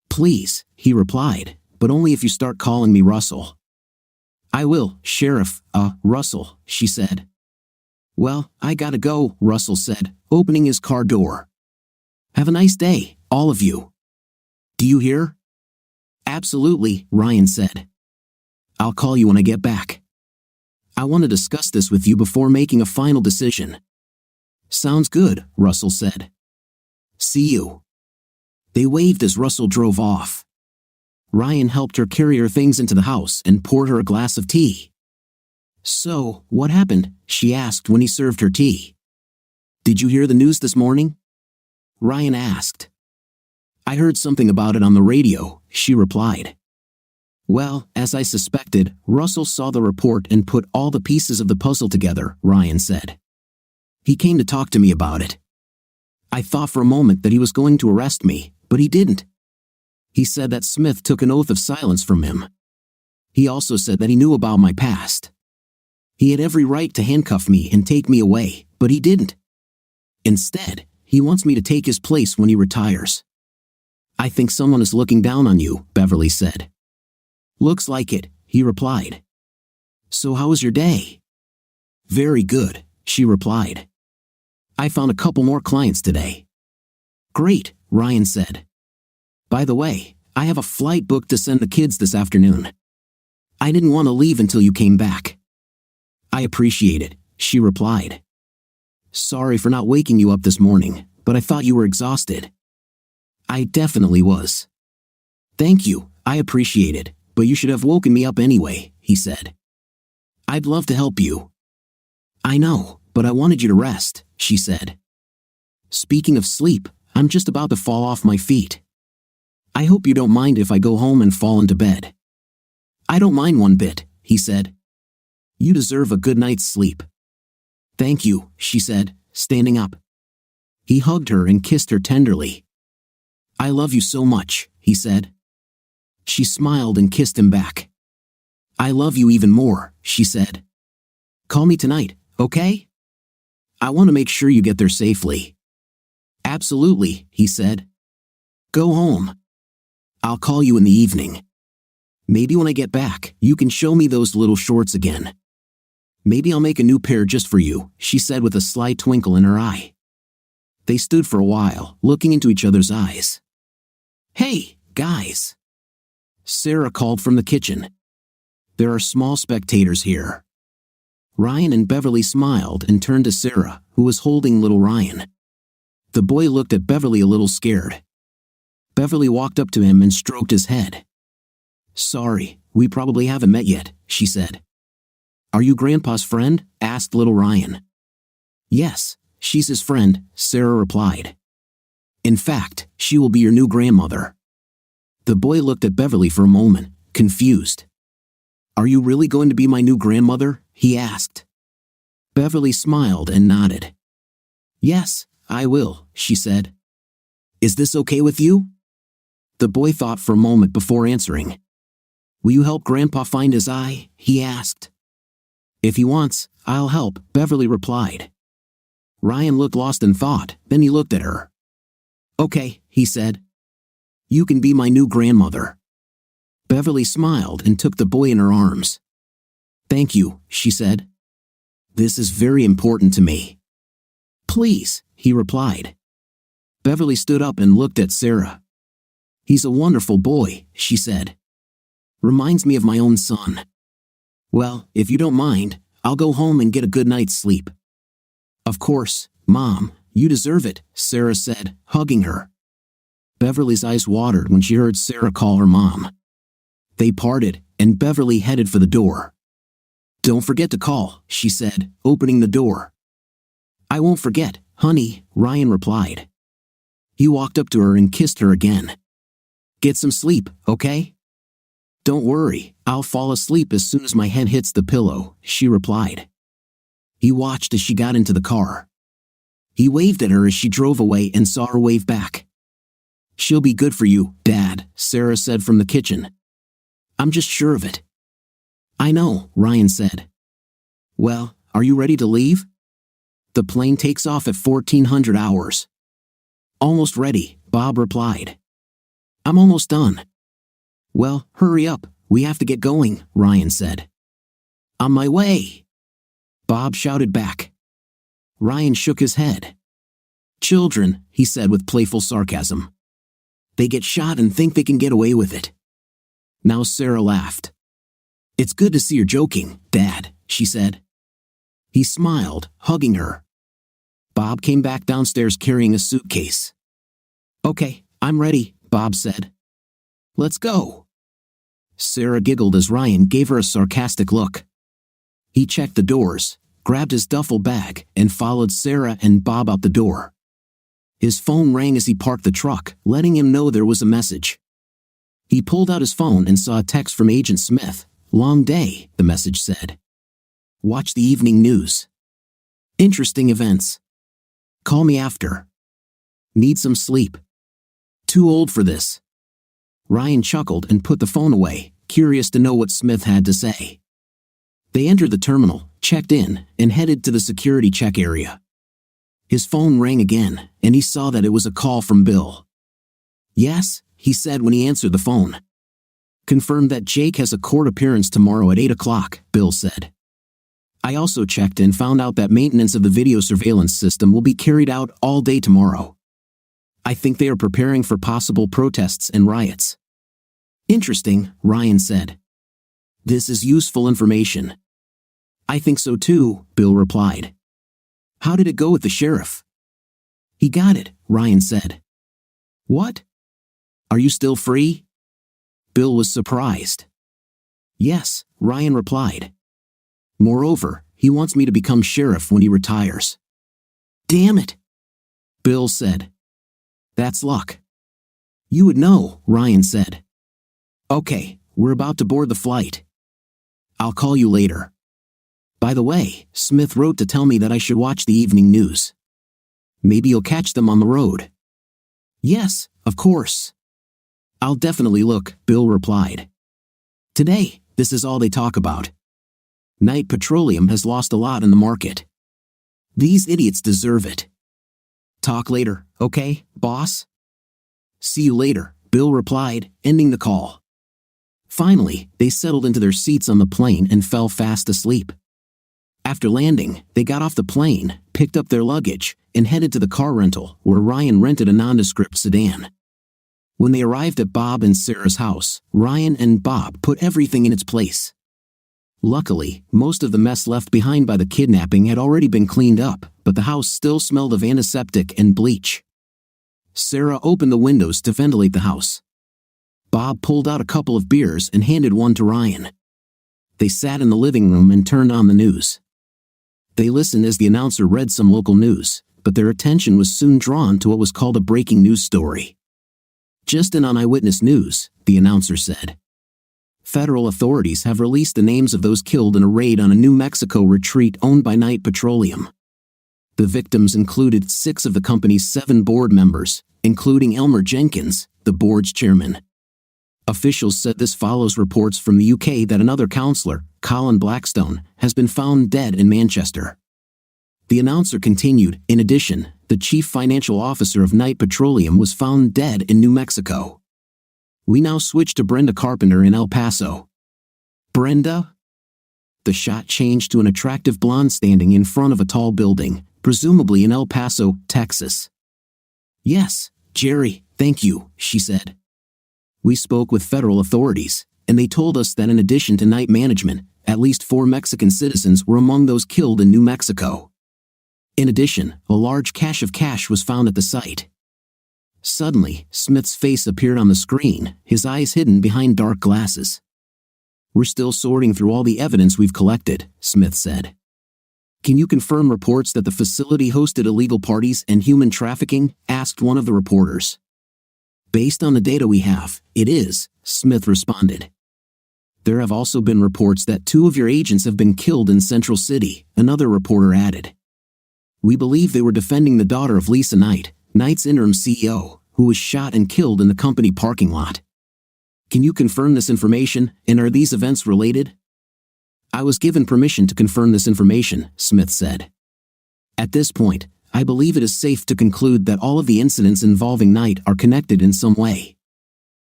[SPEAKER 2] Please, he replied, but only if you start calling me Russell. I will, Sheriff, Russell, she said. Well, I gotta go, Russell said, opening his car door. Have a nice day, all of you. Do you hear? Absolutely, Ryan said. I'll call you when I get back. I want to discuss this with you before making a final decision. Sounds good, Russell said. See you. They waved as Russell drove off. Ryan helped her carry her things into the house and poured her a glass of tea. So, what happened? She asked when he served her tea. Did you hear the news this morning? Ryan asked. I heard something about it on the radio, she replied. Well, as I suspected, Russell saw the report and put all the pieces of the puzzle together, Ryan said. He came to talk to me about it. I thought for a moment that he was going to arrest me, but he didn't. He said that Smith took an oath of silence from him. He also said that he knew about my past. He had every right to handcuff me and take me away, but he didn't. Instead, he wants me to take his place when he retires. I think someone is looking down on you, Beverly said. Looks like it, he replied. So how was your day? Very good, she replied. I found a couple more clients today. Great, Ryan said. By the way, I have a flight booked to send the kids this afternoon. I didn't want to leave until you came back. I appreciate it, she replied. Sorry for not waking you up this morning, but I thought you were exhausted. I definitely was. Thank you, I appreciate it, but you should have woken me up anyway, he said. I'd love to help you. I know, but I wanted you to rest, she said. Speaking of sleep, I'm just about to fall off my feet. I hope you don't mind if I go home and fall into bed. I don't mind one bit, he said. You deserve a good night's sleep. Thank you, she said, standing up. He hugged her and kissed her tenderly. I love you so much, he said. She smiled and kissed him back. I love you even more, she said. Call me tonight, okay? I want to make sure you get there safely. Absolutely, he said. Go home. I'll call you in the evening. Maybe when I get back, you can show me those little shorts again. Maybe I'll make a new pair just for you, she said with a sly twinkle in her eye. They stood for a while, looking into each other's eyes. Hey, guys! Sarah called from the kitchen. There are small spectators here. Ryan and Beverly smiled and turned to Sarah, who was holding little Ryan. The boy looked at Beverly a little scared. Beverly walked up to him and stroked his head. Sorry, we probably haven't met yet, she said. Are you Grandpa's friend? Asked little Ryan. Yes, she's his friend, Sarah replied. In fact, she will be your new grandmother. The boy looked at Beverly for a moment, confused. Are you really going to be my new grandmother? He asked. Beverly smiled and nodded. Yes, I will, she said. Is this okay with you? The boy thought for a moment before answering. Will you help Grandpa find his eye? He asked. If he wants, I'll help, Beverly replied. Ryan looked lost in thought, then he looked at her. Okay, he said. You can be my new grandmother. Beverly smiled and took the boy in her arms. Thank you, she said. This is very important to me. Please, he replied. Beverly stood up and looked at Sarah. He's a wonderful boy, she said. Reminds me of my own son. Well, if you don't mind, I'll go home and get a good night's sleep. Of course, Mom, you deserve it, Sarah said, hugging her. Beverly's eyes watered when she heard Sarah call her mom. They parted, and Beverly headed for the door. Don't forget to call, she said, opening the door. I won't forget, honey, Ryan replied. He walked up to her and kissed her again. Get some sleep, okay? Don't worry, I'll fall asleep as soon as my head hits the pillow, she replied. He watched as she got into the car. He waved at her as she drove away and saw her wave back. She'll be good for you, Dad, Sarah said from the kitchen. I'm just sure of it. I know, Ryan said. Well, are you ready to leave? The plane takes off at 1400 hours. Almost ready, Bob replied. I'm almost done. Well, hurry up, we have to get going, Ryan said. On my way, Bob shouted back. Ryan shook his head. Children, he said with playful sarcasm. They get shot and think they can get away with it. Now Sarah laughed. It's good to see you're joking, Dad, she said. He smiled, hugging her. Bob came back downstairs carrying a suitcase. Okay, I'm ready, Bob said. Let's go. Sarah giggled as Ryan gave her a sarcastic look. He checked the doors, grabbed his duffel bag, and followed Sarah and Bob out the door. His phone rang as he parked the truck, letting him know there was a message. He pulled out his phone and saw a text from Agent Smith. Long day, the message said. Watch the evening news. Interesting events. Call me after. Need some sleep. Too old for this. Ryan chuckled and put the phone away, curious to know what Smith had to say. They entered the terminal, checked in, and headed to the security check area. His phone rang again, and he saw that it was a call from Bill. Yes, he said when he answered the phone. Confirmed that Jake has a court appearance tomorrow at 8 o'clock, Bill said. I also checked and found out that maintenance of the video surveillance system will be carried out all day tomorrow. I think they are preparing for possible protests and riots. Interesting, Ryan said. This is useful information. I think so too, Bill replied. How did it go with the sheriff? He got it, Ryan said. What? Are you still free? Bill was surprised. Yes, Ryan replied. Moreover, he wants me to become sheriff when he retires. Damn it, Bill said. That's luck. You would know, Ryan said. Okay, we're about to board the flight. I'll call you later. By the way, Smith wrote to tell me that I should watch the evening news. Maybe you'll catch them on the road. Yes, of course. I'll definitely look, Bill replied. Today, this is all they talk about. Knight Petroleum has lost a lot in the market. These idiots deserve it. Talk later, okay, boss? See you later, Bill replied, ending the call. Finally, they settled into their seats on the plane and fell fast asleep. After landing, they got off the plane, picked up their luggage, and headed to the car rental, where Ryan rented a nondescript sedan. When they arrived at Bob and Sarah's house, Ryan and Bob put everything in its place. Luckily, most of the mess left behind by the kidnapping had already been cleaned up, but the house still smelled of antiseptic and bleach. Sarah opened the windows to ventilate the house. Bob pulled out a couple of beers and handed one to Ryan. They sat in the living room and turned on the news. They listened as the announcer read some local news, but their attention was soon drawn to what was called a breaking news story. Just in on Eyewitness News, the announcer said. Federal authorities have released the names of those killed in a raid on a New Mexico retreat owned by Knight Petroleum. The victims included 6 of the company's 7 board members, including Elmer Jenkins, the board's chairman. Officials said this follows reports from the UK that another councillor, Colin Blackstone, has been found dead in Manchester. The announcer continued, in addition, the chief financial officer of Knight Petroleum was found dead in New Mexico. We now switch to Brenda Carpenter in El Paso. Brenda? The shot changed to an attractive blonde standing in front of a tall building, presumably in El Paso, Texas. Yes, Jerry, thank you, she said. We spoke with federal authorities, and they told us that in addition to night management, at least 4 Mexican citizens were among those killed in New Mexico. In addition, a large cache of cash was found at the site. Suddenly, Smith's face appeared on the screen, his eyes hidden behind dark glasses. "We're still sorting through all the evidence we've collected," Smith said. "Can you confirm reports that the facility hosted illegal parties and human trafficking?" asked one of the reporters. "Based on the data we have, it is," Smith responded. "There have also been reports that 2 of your agents have been killed in Central City," another reporter added. "We believe they were defending the daughter of Lisa Knight, Knight's interim CEO, who was shot and killed in the company parking lot. Can you confirm this information, and are these events related?" "I was given permission to confirm this information," Smith said. "At this point, I believe it is safe to conclude that all of the incidents involving Knight are connected in some way."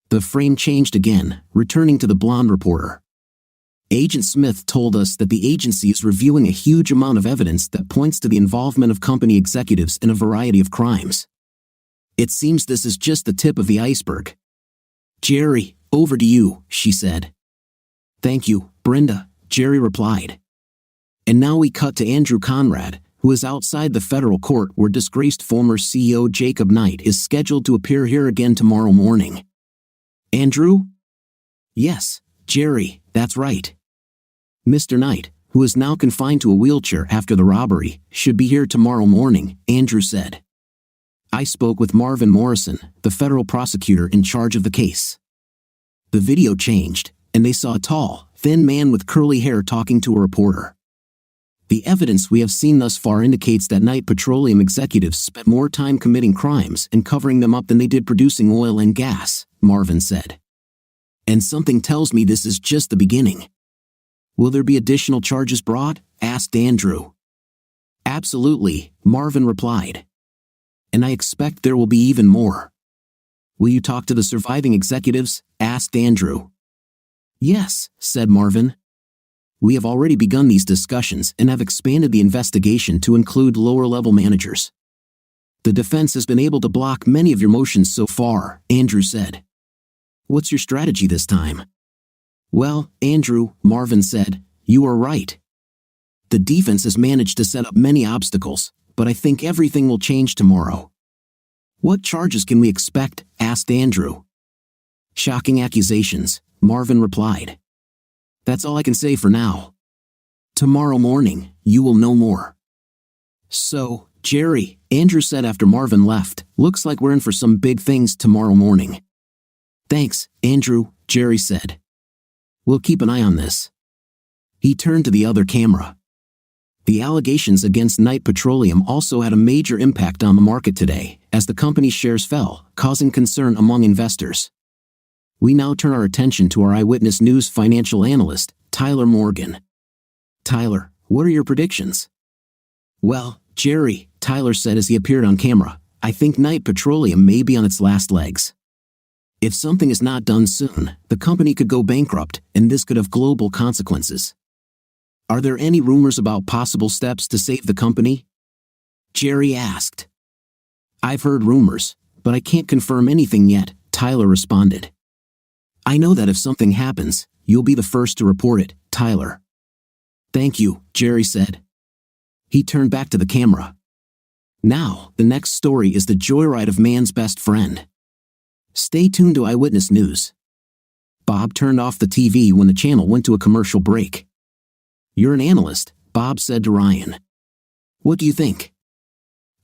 [SPEAKER 2] The frame changed again, returning to the blonde reporter. "Agent Smith told us that the agency is reviewing a huge amount of evidence that points to the involvement of company executives in a variety of crimes. It seems this is just the tip of the iceberg." "Jerry, over to you," she said. "Thank you, Brenda," Jerry replied. And now we cut to Andrew Conrad, who is outside the federal court where disgraced former CEO Jacob Knight is scheduled to appear here again tomorrow morning. "Andrew?" "Yes, Jerry, that's right. Mr. Knight, who is now confined to a wheelchair after the robbery, should be here tomorrow morning," Andrew said. "I spoke with Marvin Morrison, the federal prosecutor in charge of the case." The video changed, and they saw a tall, thin man with curly hair talking to a reporter. "The evidence we have seen thus far indicates that Knight Petroleum executives spent more time committing crimes and covering them up than they did producing oil and gas," Marvin said. "And something tells me this is just the beginning." "Will there be additional charges brought?" asked Andrew. "Absolutely," Marvin replied. "And I expect there will be even more." "Will you talk to the surviving executives?" asked Andrew. "Yes," said Marvin. "We have already begun these discussions and have expanded the investigation to include lower-level managers. The defense has been able to block many of your motions so far," Andrew said. "What's your strategy this time?" "Well, Andrew," Marvin said, "you are right. The defense has managed to set up many obstacles, but I think everything will change tomorrow." "What charges can we expect?" asked Andrew. "Shocking accusations," Marvin replied. "That's all I can say for now. Tomorrow morning, you will know more." "So, Jerry," Andrew said after Marvin left, "looks like we're in for some big things tomorrow morning." "Thanks, Andrew," Jerry said. "We'll keep an eye on this." He turned to the other camera. The allegations against Knight Petroleum also had a major impact on the market today, as the company's shares fell, causing concern among investors. We now turn our attention to our Eyewitness News financial analyst, Tyler Morgan. "Tyler, what are your predictions?" "Well, Jerry," Tyler said as he appeared on camera, "I think Knight Petroleum may be on its last legs. If something is not done soon, the company could go bankrupt, and this could have global consequences." "Are there any rumors about possible steps to save the company?" Jerry asked. "I've heard rumors, but I can't confirm anything yet," Tyler responded. "I know that if something happens, you'll be the first to report it, Tyler." "Thank you," Jerry said. He turned back to the camera. Now, the next story is the joyride of man's best friend. Stay tuned to Eyewitness News. Bob turned off the TV when the channel went to a commercial break. "You're an analyst," Bob said to Ryan. "What do you think?"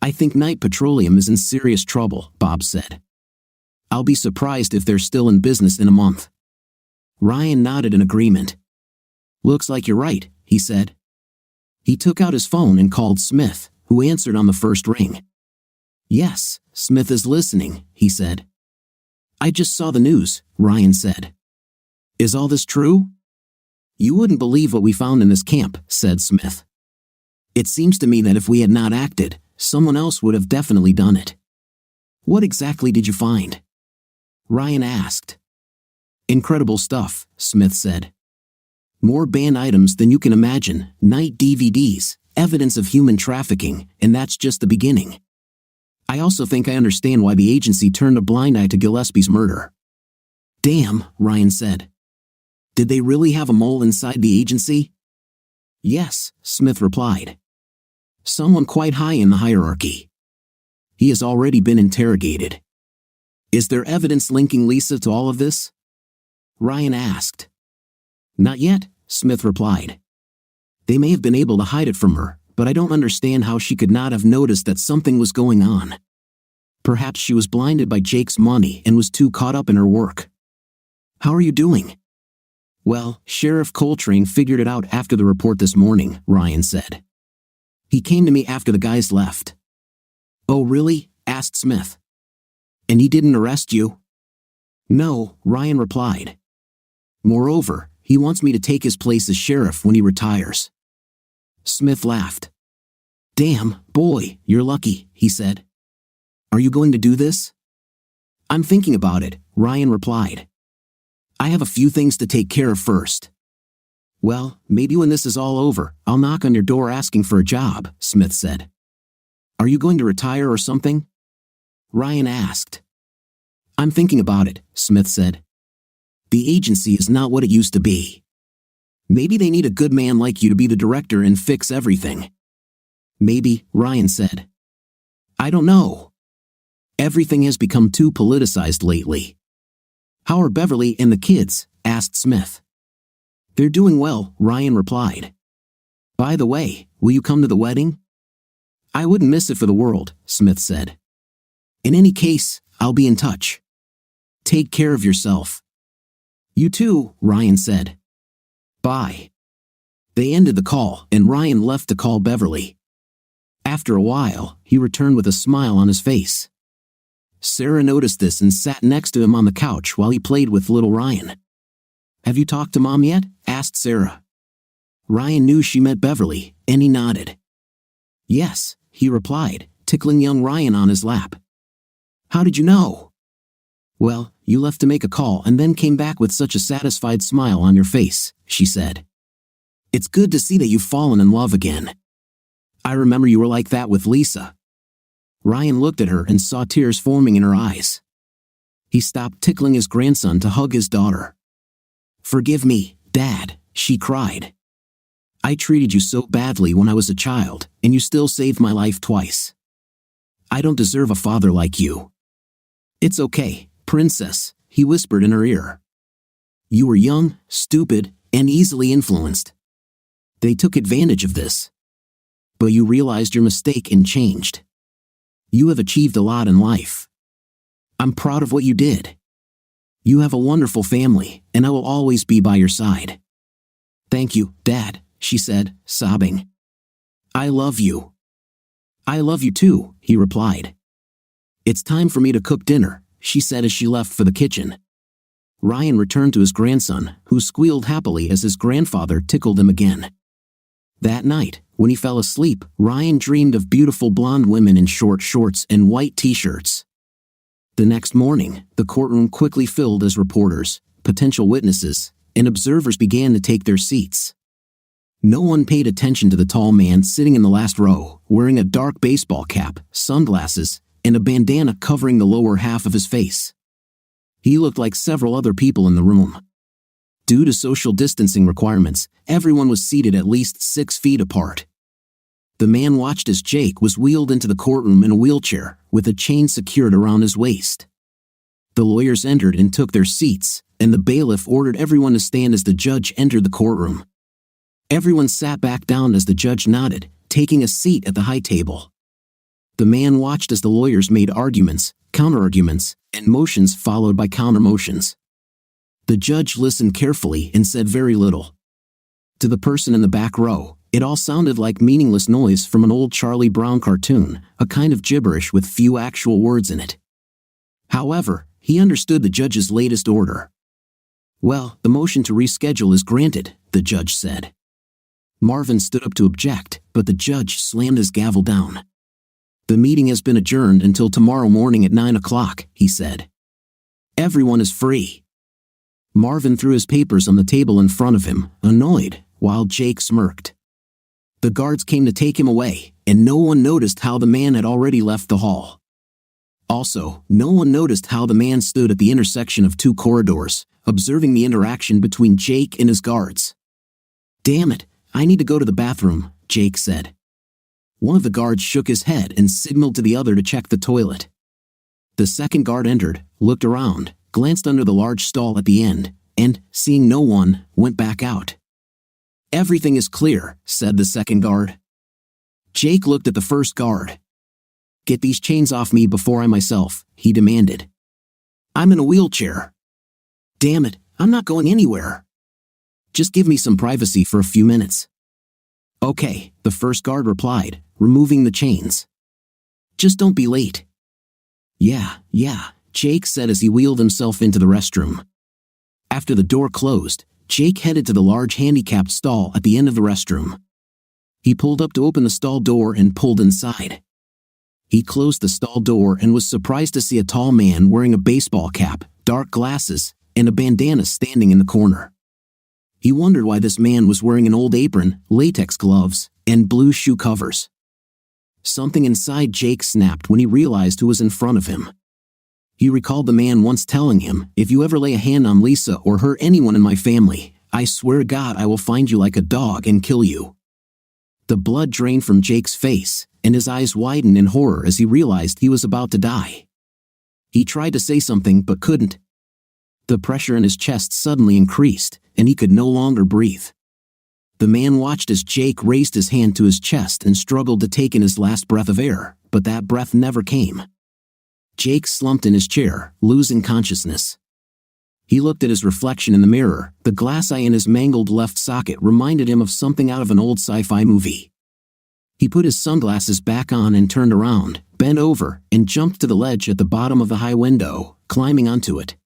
[SPEAKER 2] "I think Knight Petroleum is in serious trouble," Bob said. "I'll be surprised if they're still in business in a month." Ryan nodded in agreement. "Looks like you're right," he said. He took out his phone and called Smith, who answered on the first ring. "Yes, Smith is listening," he said. "I just saw the news," Ryan said. "Is all this true?" "You wouldn't believe what we found in this camp," said Smith. "It seems to me that if we had not acted, someone else would have definitely done it." "What exactly did you find?" Ryan asked. "Incredible stuff," Smith said. "More banned items than you can imagine, Knight DVDs, evidence of human trafficking, and that's just the beginning. I also think I understand why the agency turned a blind eye to Gillespie's murder." "Damn," Ryan said. Did they really have a mole inside the agency? Yes, Smith replied. Someone quite high in the hierarchy. He has already been interrogated. Is there evidence linking Lisa to all of this? Ryan asked. Not yet, Smith replied. They may have been able to hide it from her, but I don't understand how she could not have noticed that something was going on. Perhaps she was blinded by Jake's money and was too caught up in her work. How are you doing? Well, Sheriff Coltrane figured it out after the report this morning, Ryan said. He came to me after the guys left. Oh really? Asked Smith. And he didn't arrest you? No, Ryan replied. Moreover, he wants me to take his place as sheriff when he retires. Smith laughed. Damn, boy, you're lucky, he said. Are you going to do this? I'm thinking about it, Ryan replied. I have a few things to take care of first. Well, maybe when this is all over, I'll knock on your door asking for a job, Smith said. Are you going to retire or something? Ryan asked. I'm thinking about it, Smith said. The agency is not what it used to be. Maybe they need a good man like you to be the director and fix everything. Maybe, Ryan said. I don't know. Everything has become too politicized lately. How are Beverly and the kids? Asked Smith. They're doing well, Ryan replied. By the way, will you come to the wedding? I wouldn't miss it for the world, Smith said. In any case, I'll be in touch. Take care of yourself. You too, Ryan said. Bye. They ended the call, and Ryan left to call Beverly. After a while, he returned with a smile on his face. Sarah noticed this and sat next to him on the couch while he played with little Ryan. Have you talked to Mom yet? Asked Sarah. Ryan knew she meant Beverly, and he nodded. Yes, he replied, tickling young Ryan on his lap. How did you know? Well, you left to make a call and then came back with such a satisfied smile on your face, she said. It's good to see that you've fallen in love again. I remember you were like that with Lisa. Ryan looked at her and saw tears forming in her eyes. He stopped tickling his grandson to hug his daughter. Forgive me, Dad, she cried. I treated you so badly when I was a child, and you still saved my life twice. I don't deserve a father like you. It's okay, Princess, he whispered in her ear. You were young, stupid, and easily influenced. They took advantage of this. But you realized your mistake and changed. You have achieved a lot in life. I'm proud of what you did. You have a wonderful family, and I will always be by your side. Thank you, Dad, she said, sobbing. I love you. I love you too, he replied. It's time for me to cook dinner, she said as she left for the kitchen. Ryan returned to his grandson, who squealed happily as his grandfather tickled him again. That night, when he fell asleep, Ryan dreamed of beautiful blonde women in short shorts and white t-shirts. The next morning, the courtroom quickly filled as reporters, potential witnesses, and observers began to take their seats. No one paid attention to the tall man sitting in the last row, wearing a dark baseball cap, sunglasses, and a bandana covering the lower half of his face. He looked like several other people in the room. Due to social distancing requirements, everyone was seated at least 6 feet apart. The man watched as Jake was wheeled into the courtroom in a wheelchair, with a chain secured around his waist. The lawyers entered and took their seats, and the bailiff ordered everyone to stand as the judge entered the courtroom. Everyone sat back down as the judge nodded, taking a seat at the high table. The man watched as the lawyers made arguments, counterarguments, and motions followed by countermotions. The judge listened carefully and said very little. To the person in the back row, it all sounded like meaningless noise from an old Charlie Brown cartoon, a kind of gibberish with few actual words in it. However, he understood the judge's latest order. Well, the motion to reschedule is granted, the judge said. Marvin stood up to object, but the judge slammed his gavel down. The meeting has been adjourned until tomorrow morning at 9 o'clock, he said. Everyone is free. Marvin threw his papers on the table in front of him, annoyed, while Jake smirked. The guards came to take him away, and no one noticed how the man had already left the hall. Also, no one noticed how the man stood at the intersection of two corridors, observing the interaction between Jake and his guards. "Damn it, I need to go to the bathroom," Jake said. One of the guards shook his head and signaled to the other to check the toilet. The second guard entered, looked around, glanced under the large stall at the end, and, seeing no one, went back out. "Everything is clear," said the second guard. Jake looked at the first guard. "Get these chains off me before I myself," he demanded. "I'm in a wheelchair." "Damn it, I'm not going anywhere. Just give me some privacy for a few minutes." "Okay," the first guard replied, removing the chains. "Just don't be late." Yeah, Jake said as he wheeled himself into the restroom. After the door closed, Jake headed to the large handicapped stall at the end of the restroom. He pulled up to open the stall door and pulled inside. He closed the stall door and was surprised to see a tall man wearing a baseball cap, dark glasses, and a bandana standing in the corner. He wondered why this man was wearing an old apron, latex gloves, and blue shoe covers. Something inside Jake snapped when he realized who was in front of him. He recalled the man once telling him, "If you ever lay a hand on Lisa or hurt anyone in my family, I swear to God I will find you like a dog and kill you." The blood drained from Jake's face, and his eyes widened in horror as he realized he was about to die. He tried to say something but couldn't. The pressure in his chest suddenly increased, and he could no longer breathe. The man watched as Jake raised his hand to his chest and struggled to take in his last breath of air, but that breath never came. Jake slumped in his chair, losing consciousness. He looked at his reflection in the mirror. The glass eye in his mangled left socket reminded him of something out of an old sci-fi movie. He put his sunglasses back on and turned around, bent over, and jumped to the ledge at the bottom of the high window, climbing onto it.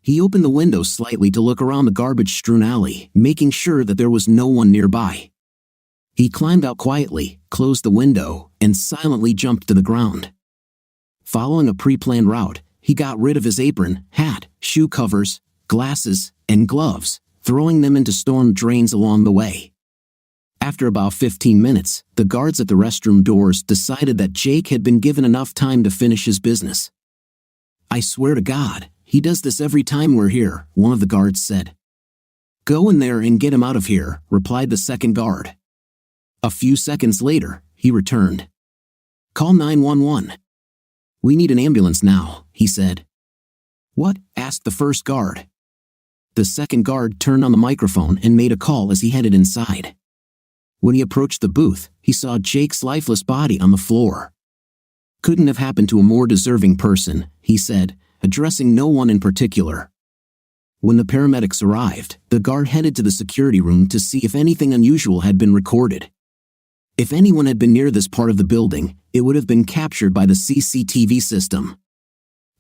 [SPEAKER 2] He opened the window slightly to look around the garbage-strewn alley, making sure that there was no one nearby. He climbed out quietly, closed the window, and silently jumped to the ground. Following a pre-planned route, he got rid of his apron, hat, shoe covers, glasses, and gloves, throwing them into storm drains along the way. After about 15 minutes, the guards at the restroom doors decided that Jake had been given enough time to finish his business. "I swear to God, he does this every time we're here," one of the guards said. "Go in there and get him out of here," replied the second guard. A few seconds later, he returned. "Call 911. "We need an ambulance now," he said. "What?" asked the first guard. The second guard turned on the microphone and made a call as he headed inside. When he approached the booth, he saw Jake's lifeless body on the floor. "Couldn't have happened to a more deserving person," he said, addressing no one in particular. When the paramedics arrived, the guard headed to the security room to see if anything unusual had been recorded. If anyone had been near this part of the building, it would have been captured by the CCTV system.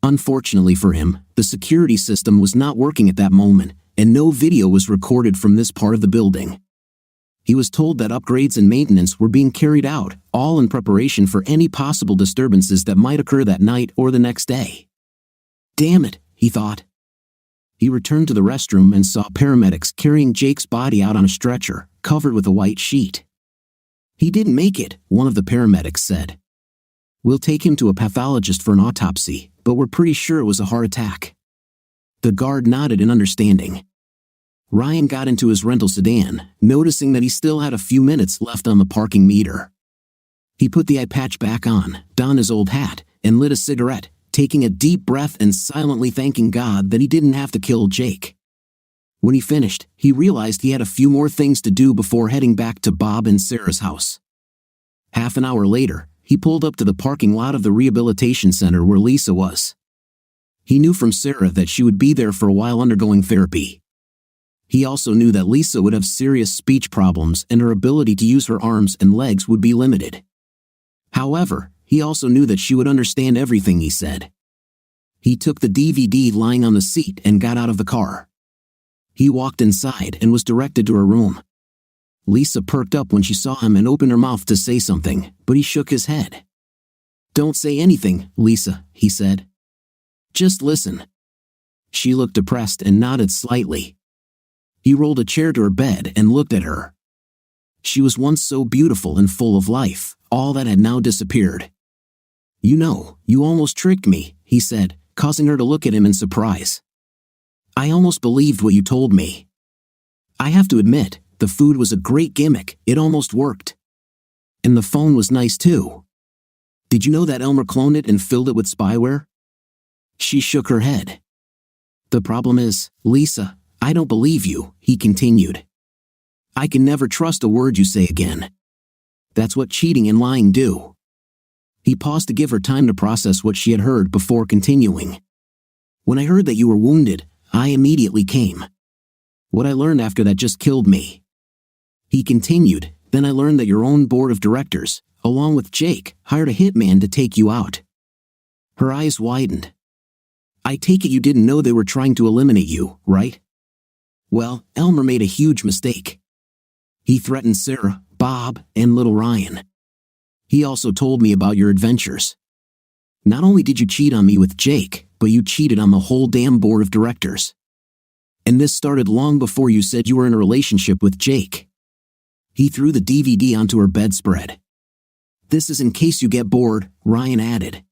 [SPEAKER 2] Unfortunately for him, the security system was not working at that moment, and no video was recorded from this part of the building. He was told that upgrades and maintenance were being carried out, all in preparation for any possible disturbances that might occur that night or the next day. "Damn it," he thought. He returned to the restroom and saw paramedics carrying Jake's body out on a stretcher, covered with a white sheet. "He didn't make it," one of the paramedics said. "We'll take him to a pathologist for an autopsy, but we're pretty sure it was a heart attack." The guard nodded in understanding. Ryan got into his rental sedan, noticing that he still had a few minutes left on the parking meter. He put the eye patch back on, donned his old hat, and lit a cigarette, taking a deep breath and silently thanking God that he didn't have to kill Jake. When he finished, he realized he had a few more things to do before heading back to Bob and Sarah's house. Half an hour later, he pulled up to the parking lot of the rehabilitation center where Lisa was. He knew from Sarah that she would be there for a while undergoing therapy. He also knew that Lisa would have serious speech problems and her ability to use her arms and legs would be limited. However, he also knew that she would understand everything he said. He took the DVD lying on the seat and got out of the car. He walked inside and was directed to her room. Lisa perked up when she saw him and opened her mouth to say something, but he shook his head. "Don't say anything, Lisa," he said. "Just listen." She looked depressed and nodded slightly. He rolled a chair to her bed and looked at her. She was once so beautiful and full of life, all that had now disappeared. You almost tricked me," he said, causing her to look at him in surprise. "I almost believed what you told me. I have to admit, the food was a great gimmick, it almost worked. And the phone was nice too. Did you know that Elmer cloned it and filled it with spyware?" She shook her head. "The problem is, Lisa, I don't believe you," he continued. "I can never trust a word you say again. That's what cheating and lying do." He paused to give her time to process what she had heard before continuing. "When I heard that you were wounded, I immediately came. What I learned after that just killed me." He continued, "Then I learned that your own board of directors, along with Jake, hired a hitman to take you out." Her eyes widened. "I take it you didn't know they were trying to eliminate you, right?" Well, Elmer made a huge mistake. He threatened Sarah, Bob, and little Ryan. He also told me about your adventures. Not only did you cheat on me with Jake, but you cheated on the whole damn board of directors. And this started long before you said you were in a relationship with Jake. He threw the DVD onto her bedspread. "This is in case you get bored," Ryan added.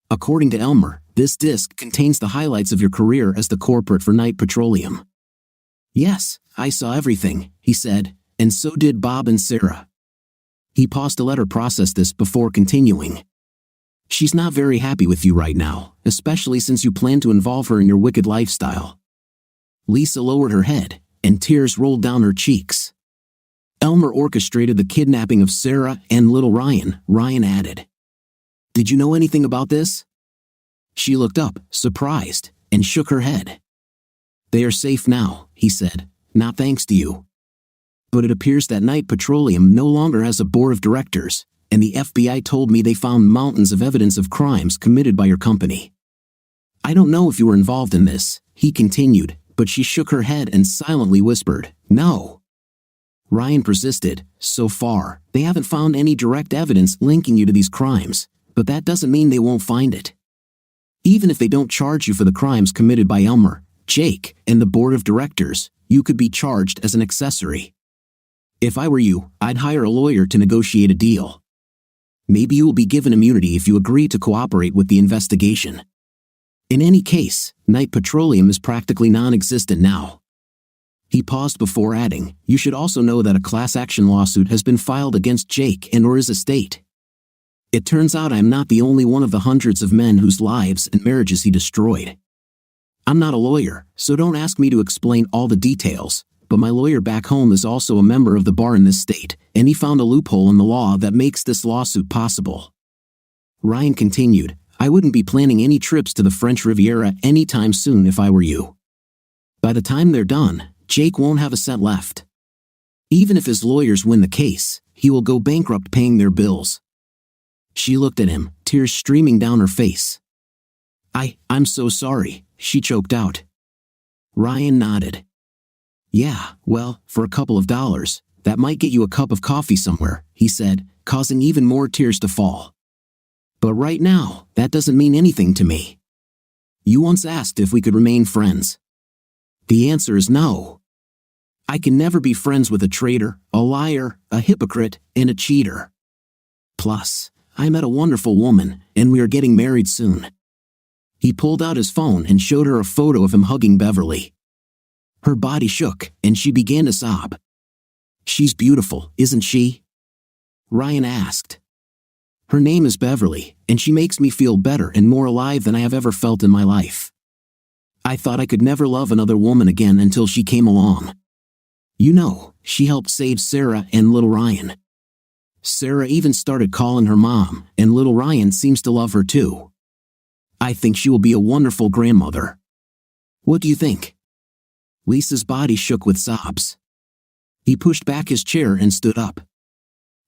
[SPEAKER 2] "According to Elmer, this disc contains the highlights of your career as the corporate for Knight Petroleum." "Yes, I saw everything," he said, "and so did Bob and Sarah." He paused to let her process this before continuing. "She's not very happy with you right now, especially since you plan to involve her in your wicked lifestyle." Lisa lowered her head, and tears rolled down her cheeks. "Elmer orchestrated the kidnapping of Sarah and little Ryan," Ryan added. "Did you know anything about this?" She looked up, surprised, and shook her head. "They are safe now," he said, "not thanks to you. But it appears that Knight Petroleum no longer has a board of directors, and the FBI told me they found mountains of evidence of crimes committed by your company. I don't know if you were involved in this," he continued, but she shook her head and silently whispered, "No." Ryan persisted, "So far, they haven't found any direct evidence linking you to these crimes, but that doesn't mean they won't find it. Even if they don't charge you for the crimes committed by Elmer, Jake, and the board of directors, you could be charged as an accessory. If I were you, I'd hire a lawyer to negotiate a deal. Maybe you will be given immunity if you agree to cooperate with the investigation. In any case, Knight Petroleum is practically non-existent now." He paused before adding, "You should also know that a class action lawsuit has been filed against Jake and or his estate. It turns out I'm not the only one of the hundreds of men whose lives and marriages he destroyed. I'm not a lawyer, so don't ask me to explain all the details, but my lawyer back home is also a member of the bar in this state, and he found a loophole in the law that makes this lawsuit possible." Ryan continued, "I wouldn't be planning any trips to the French Riviera anytime soon if I were you. By the time they're done, Jake won't have a cent left. Even if his lawyers win the case, he will go bankrupt paying their bills." She looked at him, tears streaming down her face. I'm so sorry," she choked out. Ryan nodded. "Yeah, well, for a couple of dollars, that might get you a cup of coffee somewhere," he said, causing even more tears to fall. "But right now, that doesn't mean anything to me. You once asked if we could remain friends. The answer is no. I can never be friends with a traitor, a liar, a hypocrite, and a cheater. Plus, I met a wonderful woman, and we are getting married soon." He pulled out his phone and showed her a photo of him hugging Beverly. Her body shook, and she began to sob. "She's beautiful, isn't she?" Ryan asked. "Her name is Beverly, and she makes me feel better and more alive than I have ever felt in my life. I thought I could never love another woman again until she came along. You know, she helped save Sarah and little Ryan. Sarah even started calling her mom, and little Ryan seems to love her too. I think she will be a wonderful grandmother. What do you think?" Lisa's body shook with sobs. He pushed back his chair and stood up.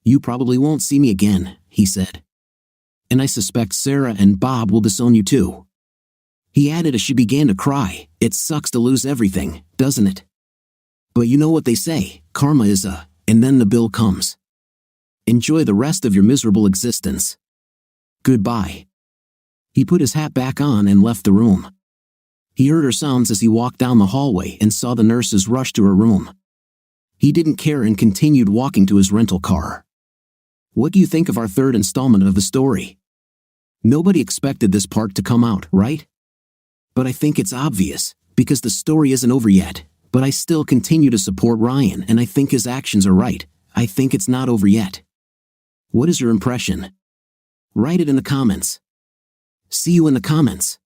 [SPEAKER 2] "You probably won't see me again," he said. "And I suspect Sarah and Bob will disown you too." He added as she began to cry, "It sucks to lose everything, doesn't it? But you know what they say, karma is and then the bill comes. Enjoy the rest of your miserable existence. Goodbye." He put his hat back on and left the room. He heard her sounds as he walked down the hallway and saw the nurses rush to her room. He didn't care and continued walking to his rental car. What do you think of our third installment of the story? Nobody expected this part to come out, right? But I think it's obvious, because the story isn't over yet, but I still continue to support Ryan and I think his actions are right. I think it's not over yet. What is your impression? Write it in the comments. See you in the comments.